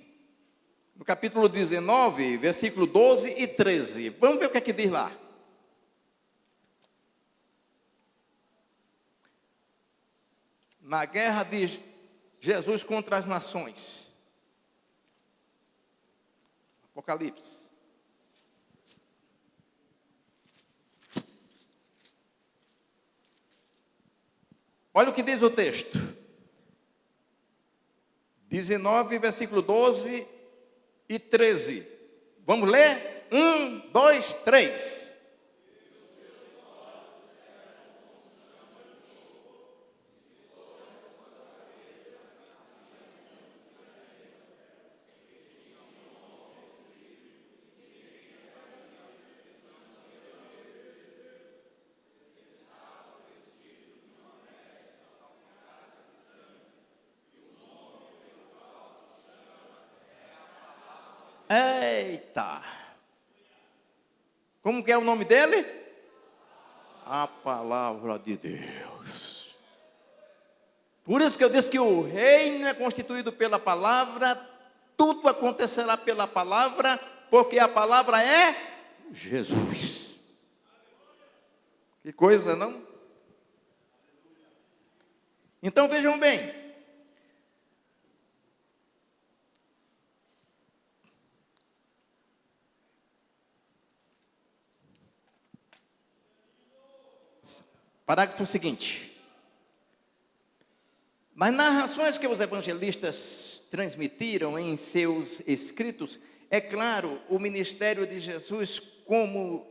no capítulo 19, versículo 12 e 13. Vamos ver o que é que diz lá. Na guerra de Jesus contra as nações. Apocalipse. Olha o que diz o texto. 19, versículo 12 e 13. Vamos ler? 1, 2, 3. É Eita! Como que é o nome dele? A palavra de Deus. Por isso que eu disse que o reino é constituído pela palavra, tudo acontecerá pela palavra, porque a palavra é Jesus. Que coisa, não? Então vejam bem. Parágrafo seguinte. Nas narrações que os evangelistas transmitiram em seus escritos, é claro o ministério de Jesus como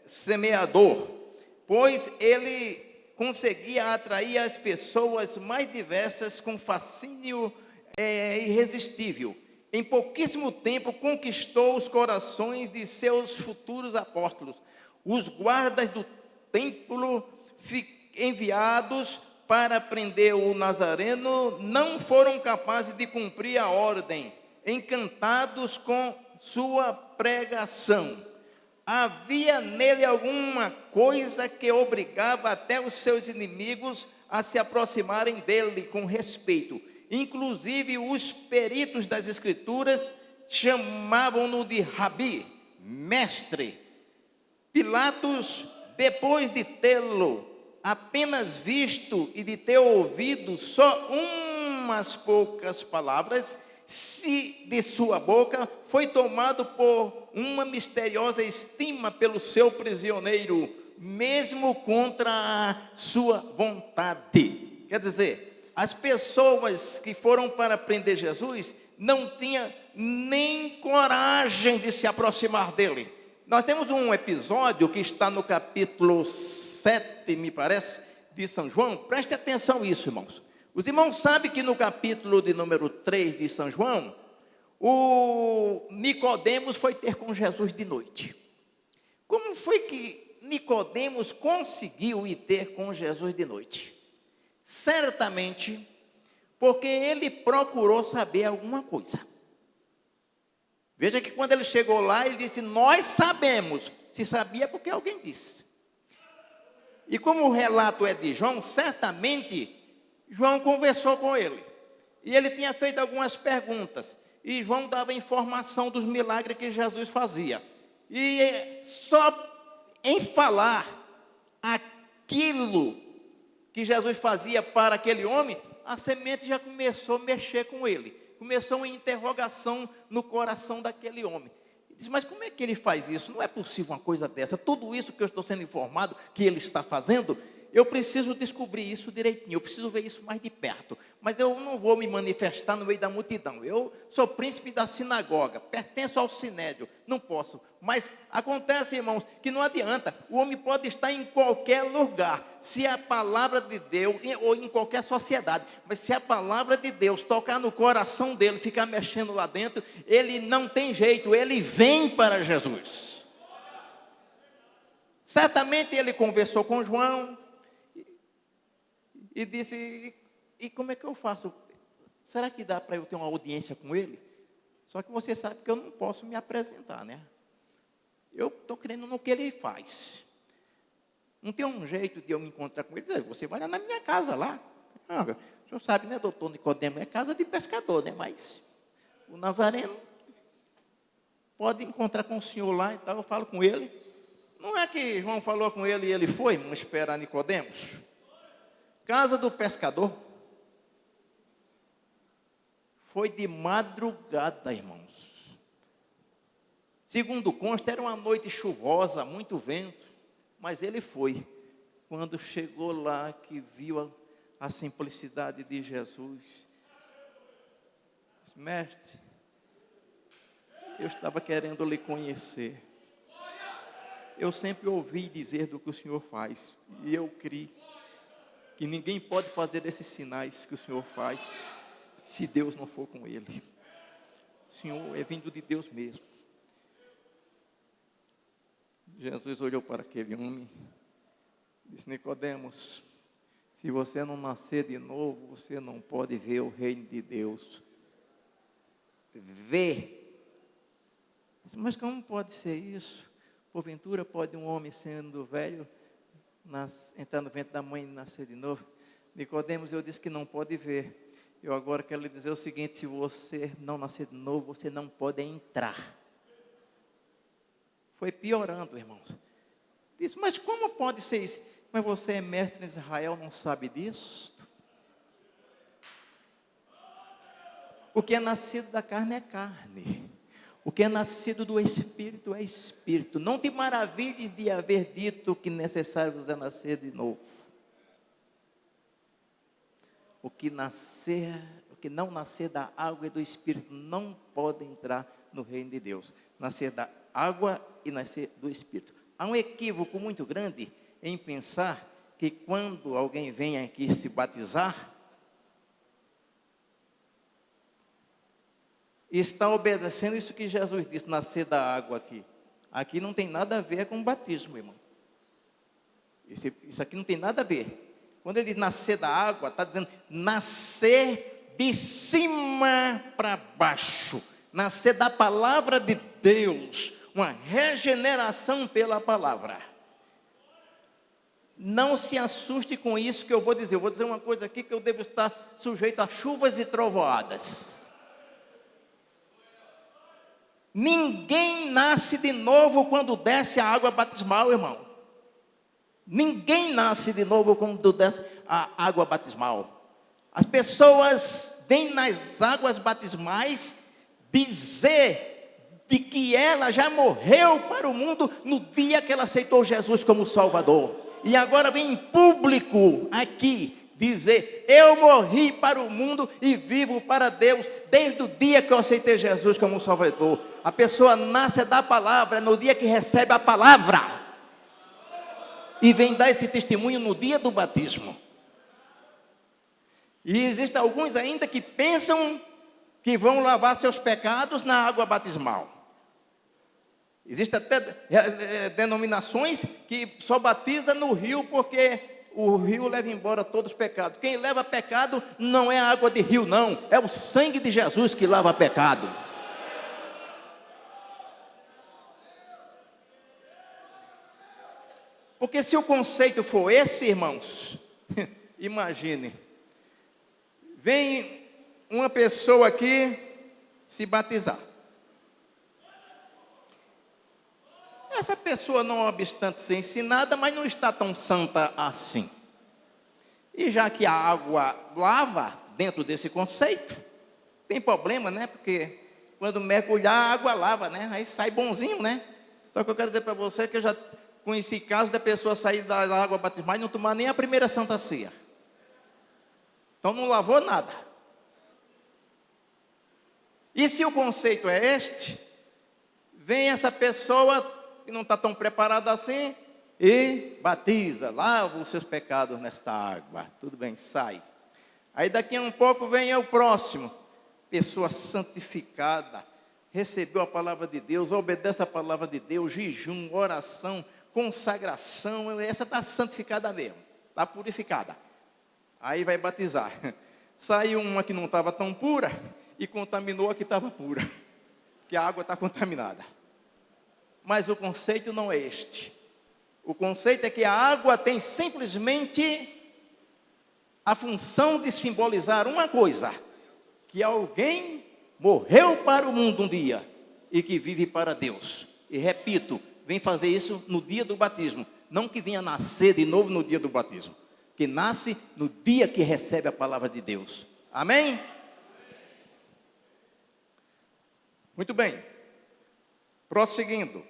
semeador, pois ele conseguia atrair as pessoas mais diversas com fascínio irresistível. Em pouquíssimo tempo conquistou os corações de seus futuros apóstolos. Os guardas do templo enviados para prender o Nazareno não foram capazes de cumprir a ordem, encantados com sua pregação. Havia nele alguma coisa que obrigava até os seus inimigos a se aproximarem dele com respeito. Inclusive os peritos das escrituras chamavam-no de rabi, mestre. Pilatos, depois de tê-lo apenas visto e de ter ouvido só umas poucas palavras de sua boca, foi tomado por uma misteriosa estima pelo seu prisioneiro, mesmo contra a sua vontade. Quer dizer, as pessoas que foram para prender Jesus não tinham nem coragem de se aproximar dele. Nós temos um episódio que está no capítulo 7, me parece, de São João. Preste atenção nisso, irmãos. Os irmãos sabem que no capítulo de número 3 de São João, o Nicodemos foi ter com Jesus de noite. Como foi que Nicodemos conseguiu ir ter com Jesus de noite? Certamente porque ele procurou saber alguma coisa. Veja que quando ele chegou lá, ele disse, nós sabemos. Se sabia porque alguém disse. E como o relato é de João, certamente João conversou com ele. E ele tinha feito algumas perguntas. E João dava informação dos milagres que Jesus fazia. E só em falar aquilo que Jesus fazia para aquele homem, a semente já começou a mexer com ele. Começou uma interrogação no coração daquele homem. Ele disse, mas como é que ele faz isso? Não é possível uma coisa dessa. Tudo isso que eu estou sendo informado que ele está fazendo, eu preciso descobrir isso direitinho, eu preciso ver isso mais de perto. Mas eu não vou me manifestar no meio da multidão. Eu sou príncipe da sinagoga, pertenço ao sinédrio, não posso. Mas acontece, irmãos, que não adianta. O homem pode estar em qualquer lugar, se a palavra de Deus, ou em qualquer sociedade, mas se a palavra de Deus tocar no coração dele, ficar mexendo lá dentro, ele não tem jeito, ele vem para Jesus. Certamente ele conversou com João, e disse, e como é que eu faço? Será que dá para eu ter uma audiência com ele? Só que você sabe que eu não posso me apresentar, né? Eu estou crendo no que ele faz. Não tem um jeito de eu me encontrar com ele. Você vai lá na minha casa lá. Ah, o senhor sabe, né, doutor Nicodemo? É casa de pescador, né? Mas o Nazareno pode encontrar com o senhor lá e tal. Eu falo com ele. Não é que João falou com ele e ele foi? Vamos esperar Nicodemos. Casa do pescador. Foi de madrugada, irmãos. Segundo consta, era uma noite chuvosa, muito vento. Mas ele foi. Quando chegou lá, que viu a simplicidade de Jesus. Disse, mestre, eu estava querendo lhe conhecer. Eu sempre ouvi dizer do que o Senhor faz. E eu criei que ninguém pode fazer esses sinais que o Senhor faz, se Deus não for com ele. O Senhor é vindo de Deus mesmo. Jesus olhou para aquele homem, disse, Nicodemos, se você não nascer de novo, você não pode ver o reino de Deus. Ver Disse, mas como pode ser isso? Porventura pode um homem sendo velho, entrar no ventre da mãe e nascer de novo? Nicodemos, eu disse que não pode ver. Eu agora quero lhe dizer o seguinte, se você não nascer de novo, você não pode entrar. Foi piorando, irmãos. Disse, mas como pode ser isso? Mas você é mestre em Israel, não sabe disso? O que é nascido da carne é carne. O que é nascido do Espírito é Espírito. Não te maravilhes de haver dito que necessário vos é nascer de novo. O que não nascer da água e do Espírito não pode entrar no reino de Deus. Nascer da água e nascer do Espírito. Há um equívoco muito grande em pensar que quando alguém vem aqui se batizar, está obedecendo isso que Jesus disse, nascer da água aqui. Aqui não tem nada a ver com batismo, irmão. Isso aqui não tem nada a ver. Quando ele diz nascer da água, está dizendo nascer de cima para baixo. Nascer da palavra de Deus. Uma regeneração pela palavra. Não se assuste com isso que eu vou dizer. Eu vou dizer uma coisa aqui que eu devo estar sujeito a chuvas e trovoadas. Ninguém nasce de novo quando desce a água batismal, irmão. Ninguém nasce de novo quando desce a água batismal. As pessoas vêm nas águas batismais dizer de que ela já morreu para o mundo no dia que ela aceitou Jesus como Salvador. E agora vem em público aqui dizer, eu morri para o mundo e vivo para Deus desde o dia que eu aceitei Jesus como Salvador. A pessoa nasce da palavra no dia que recebe a palavra. E vem dar esse testemunho no dia do batismo. E existem alguns ainda que pensam que vão lavar seus pecados na água batismal. Existem até denominações que só batiza no rio porque o rio leva embora todos os pecados. Quem leva pecado não é a água de rio, não. É o sangue de Jesus que lava pecado. Porque se o conceito for esse, irmãos, imagine, vem uma pessoa aqui se batizar. Essa pessoa, não obstante ser ensinada, mas não está tão santa assim. E já que a água lava dentro desse conceito, tem problema, né? Porque quando mergulhar, a água lava, né? Aí sai bonzinho, né? Só que eu quero dizer para você que eu já conheci casos da pessoa sair da água batismal e não tomar nem a primeira Santa Ceia. Então não lavou nada. E se o conceito é este, vem essa pessoa que não está tão preparada assim e batiza, lava os seus pecados nesta água. Tudo bem, sai. Aí daqui a um pouco vem o próximo. Pessoa santificada, recebeu a palavra de Deus, obedece a palavra de Deus, jejum, oração, consagração, essa está santificada mesmo, está purificada. Aí vai batizar. Saiu uma que não estava tão pura e contaminou a que estava pura, que a água está contaminada. Mas o conceito não é este. O conceito é que a água tem simplesmente a função de simbolizar uma coisa, que alguém morreu para o mundo um dia e que vive para Deus. E repito, vem fazer isso no dia do batismo, não que venha nascer de novo no dia do batismo, que nasce no dia que recebe a palavra de Deus. Amém? Muito bem. Prosseguindo.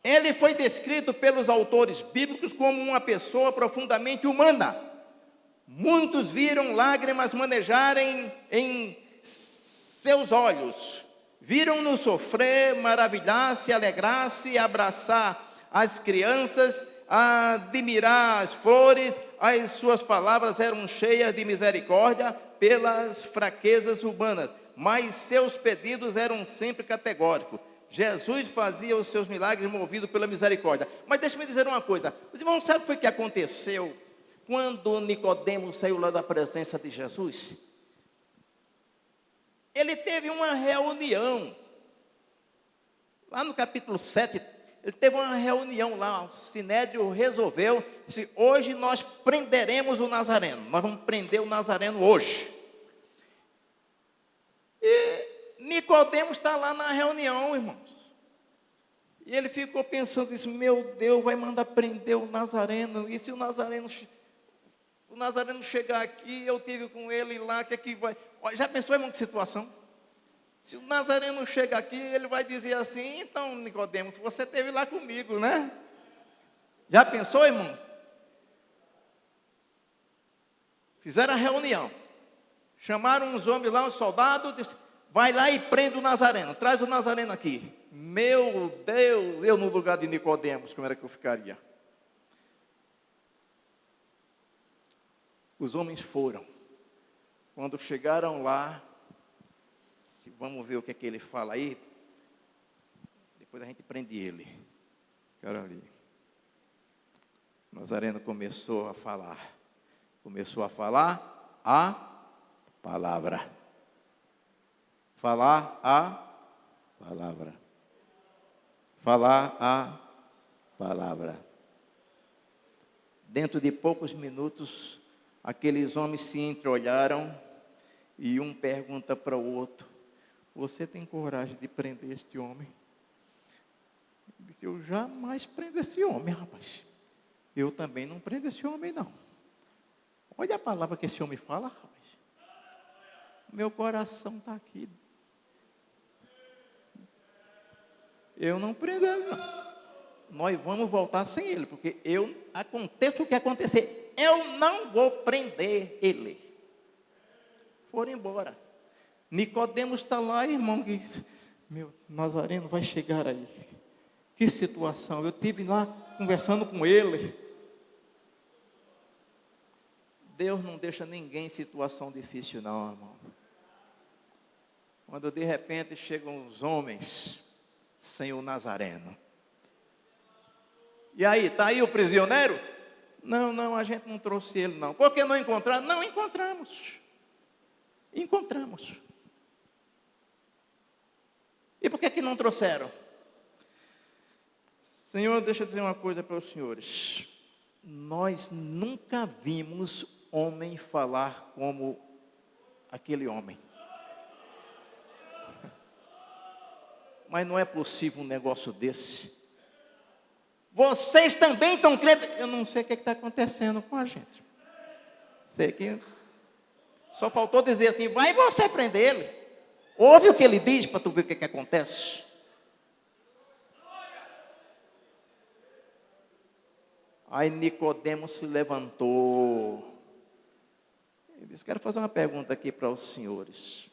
Ele foi descrito pelos autores bíblicos como uma pessoa profundamente humana. Muitos viram lágrimas manejarem em seus olhos. Viram-no sofrer, maravilhar-se, alegrar-se, abraçar as crianças, admirar as flores. As suas palavras eram cheias de misericórdia pelas fraquezas humanas, mas seus pedidos eram sempre categóricos. Jesus fazia os seus milagres movido pela misericórdia. Mas deixa-me dizer uma coisa. Os irmãos sabem o que foi que aconteceu quando Nicodemos saiu lá da presença de Jesus? Ele teve uma reunião, lá no capítulo 7, ele teve uma reunião lá, o Sinédrio resolveu, disse, hoje nós prenderemos o Nazareno, nós vamos prender o Nazareno hoje. E Nicodemos está lá na reunião, irmãos. E ele ficou pensando, disse, meu Deus, vai mandar prender o Nazareno, e se o Nazareno chegar aqui, eu tive com ele lá, que é que vai... Já pensou, irmão, que situação? Se o Nazareno chega aqui, ele vai dizer assim, então, Nicodemos, você esteve lá comigo, né? Já pensou, irmão? Fizeram a reunião. Chamaram uns homens lá, uns soldados, disse, vai lá e prende o Nazareno, traz o Nazareno aqui. Meu Deus, eu no lugar de Nicodemos, como era que eu ficaria? Os homens foram. Quando chegaram lá, vamos ver o que é que ele fala aí, depois a gente prende ele. Cara ali. Nazareno começou a falar a palavra. Falar a palavra. Falar a palavra. Dentro de poucos minutos, aqueles homens se entreolharam e um pergunta para o outro, você tem coragem de prender este homem? Ele disse, eu jamais prendo esse homem, rapaz. Eu também não prendo esse homem, não. Olha a palavra que esse homem fala, rapaz. Meu coração está aqui. Eu não prendo ele, não. Nós vamos voltar sem ele, porque aconteça o que acontecer, eu não vou prender ele. Foram embora. Nicodemos está lá, irmão, que meu Nazareno vai chegar aí. Que situação, eu estive lá conversando com ele. Deus não deixa ninguém em situação difícil, não, irmão. Quando de repente chegam os homens sem o Nazareno. E aí, está aí o prisioneiro? Não, a gente não trouxe ele, não. Por que não encontraram? Não encontramos. Encontramos. E por que não trouxeram? Senhor, deixa eu dizer uma coisa para os senhores. Nós nunca vimos homem falar como aquele homem. Mas não é possível um negócio desse. Vocês também estão crendo? Eu não sei o que está acontecendo com a gente. Sei que só faltou dizer assim, vai você prender ele. Ouve o que ele diz para tu ver o que acontece. Aí Nicodemos se levantou. Ele disse, quero fazer uma pergunta aqui para os senhores.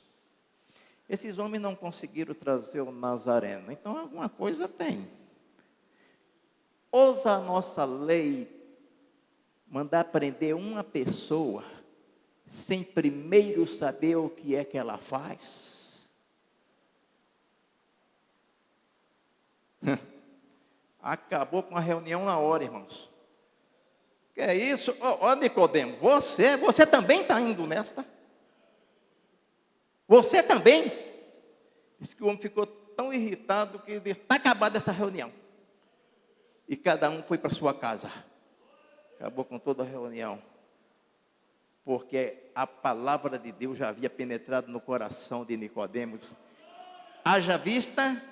Esses homens não conseguiram trazer o Nazareno, então alguma coisa tem. Ousa a nossa lei mandar prender uma pessoa sem primeiro saber o que é que ela faz? Acabou com a reunião na hora, irmãos. Que é isso? Ó, Nicodemo, você também está indo nesta? Você também? Diz que o homem ficou tão irritado que disse, está acabada essa reunião. E cada um foi para sua casa. Acabou com toda a reunião. Porque a palavra de Deus já havia penetrado no coração de Nicodemos. Haja vista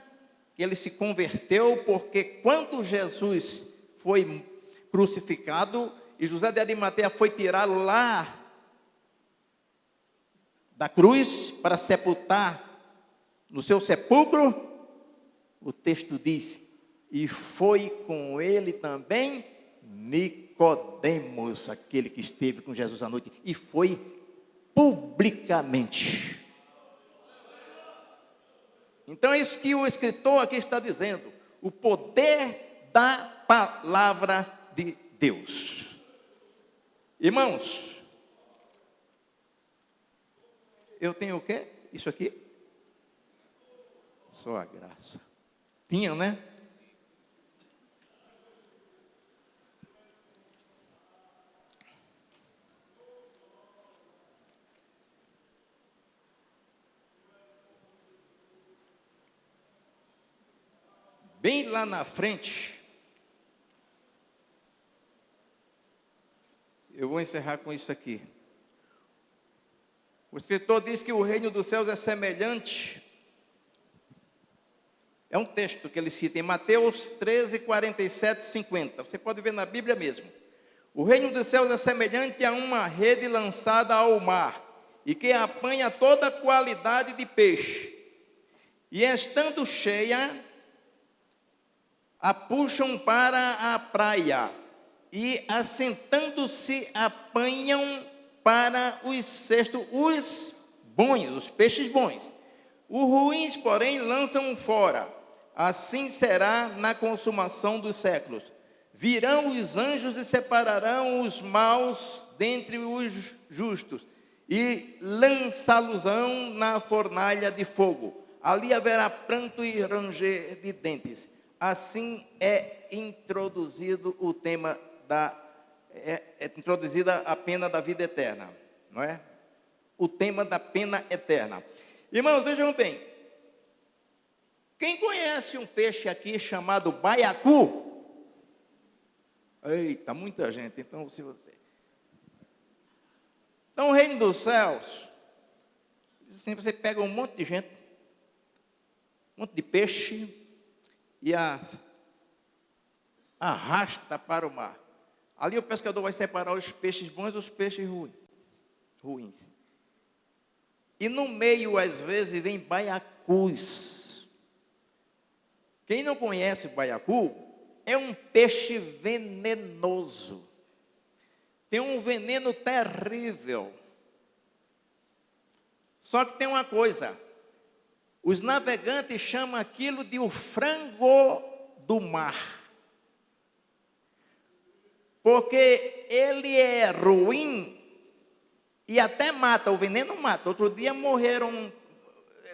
que ele se converteu, porque quando Jesus foi crucificado, e José de Arimateia foi tirá-lo lá da cruz para sepultar no seu sepulcro, o texto diz, e foi com ele também Nicodemos, aquele que esteve com Jesus à noite, e foi publicamente. Então é isso que o escritor aqui está dizendo, o poder da palavra de Deus. Irmãos, eu tenho o quê? Isso aqui? Só a graça. Tinha, né? bem lá na frente, eu vou encerrar com isso aqui. O escritor diz que o reino dos céus é semelhante. É um texto que ele cita em Mateus 13, 47, 50. Você pode ver na Bíblia mesmo. O reino dos céus é semelhante a uma rede lançada ao mar, e que apanha toda qualidade de peixe. E estando cheia, a puxam para a praia, e assentando-se apanham para os cestos os bons, os peixes bons. Os ruins, porém, lançam fora. Assim será na consumação dos séculos. Virão os anjos e separarão os maus dentre os justos, e lançá-los-ão na fornalha de fogo. Ali haverá pranto e ranger de dentes. Assim é introduzido o tema introduzida a pena da vida eterna, não é? O tema da pena eterna. Irmãos, vejam bem. Quem conhece um peixe aqui chamado baiacu? Eita, muita gente, então se você. Então, o reino dos céus, assim, você pega um monte de gente, um monte de peixe, e arrasta para o mar. Ali o pescador vai separar os peixes bons dos peixes ruins. E no meio, às vezes, vem baiacus. Quem não conhece baiacu, é um peixe venenoso. Tem um veneno terrível. Só que tem uma coisa. Os navegantes chamam aquilo de o frango do mar. Porque ele é ruim e até mata, o veneno mata. Outro dia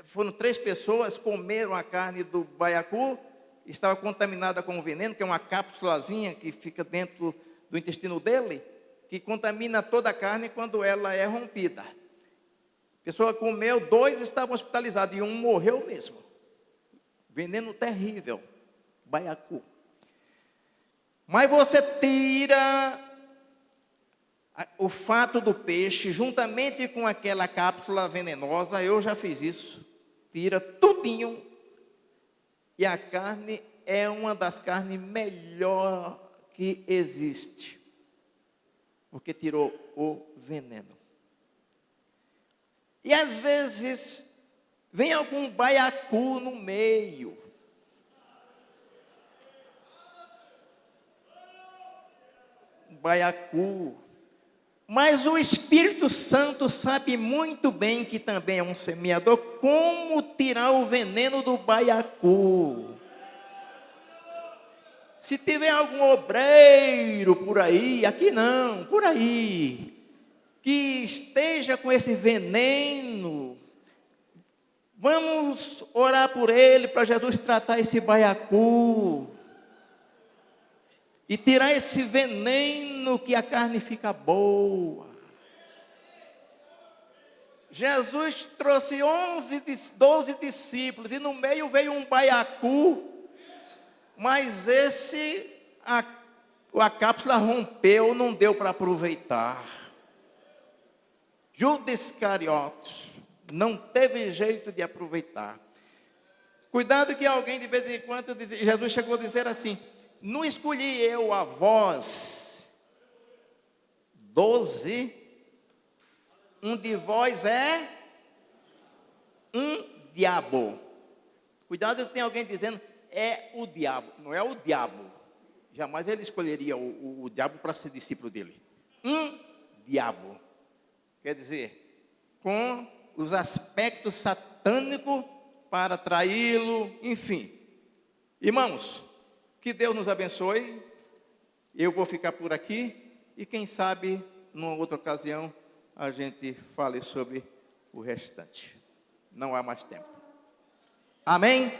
foram 3 pessoas, comeram a carne do baiacu, estava contaminada com o veneno, que é uma cápsulazinha que fica dentro do intestino dele, que contamina toda a carne quando ela é rompida. A pessoa comeu, 2 estavam hospitalizados e um morreu mesmo. Veneno terrível, baiacu. Mas você tira o fato do peixe, juntamente com aquela cápsula venenosa, eu já fiz isso, tira tudinho, e a carne é uma das carnes melhor que existe, porque tirou o veneno. E às vezes, vem algum baiacu no meio, baiacu, mas o Espírito Santo sabe muito bem, que também é um semeador, como tirar o veneno do baiacu. Se tiver algum obreiro por aí, aqui não, por aí, que esteja com esse veneno, vamos orar por ele, para Jesus tratar esse baiacu e tirar esse veneno, que a carne fica boa. Jesus trouxe 12 discípulos, e no meio veio um baiacu, mas a cápsula rompeu, não deu para aproveitar. Judas Iscariotes não teve jeito de aproveitar. Cuidado que alguém de vez em quando, Jesus chegou a dizer assim: não escolhi eu a vós 12, um de vós é um diabo. Cuidado que tem alguém dizendo, é o diabo. Não é o diabo. Jamais ele escolheria o diabo para ser discípulo dele. Um diabo. Quer dizer, com os aspectos satânicos para traí-lo, enfim. Irmãos, que Deus nos abençoe. Eu vou ficar por aqui e quem sabe, numa outra ocasião, a gente fale sobre o restante. Não há mais tempo. Amém?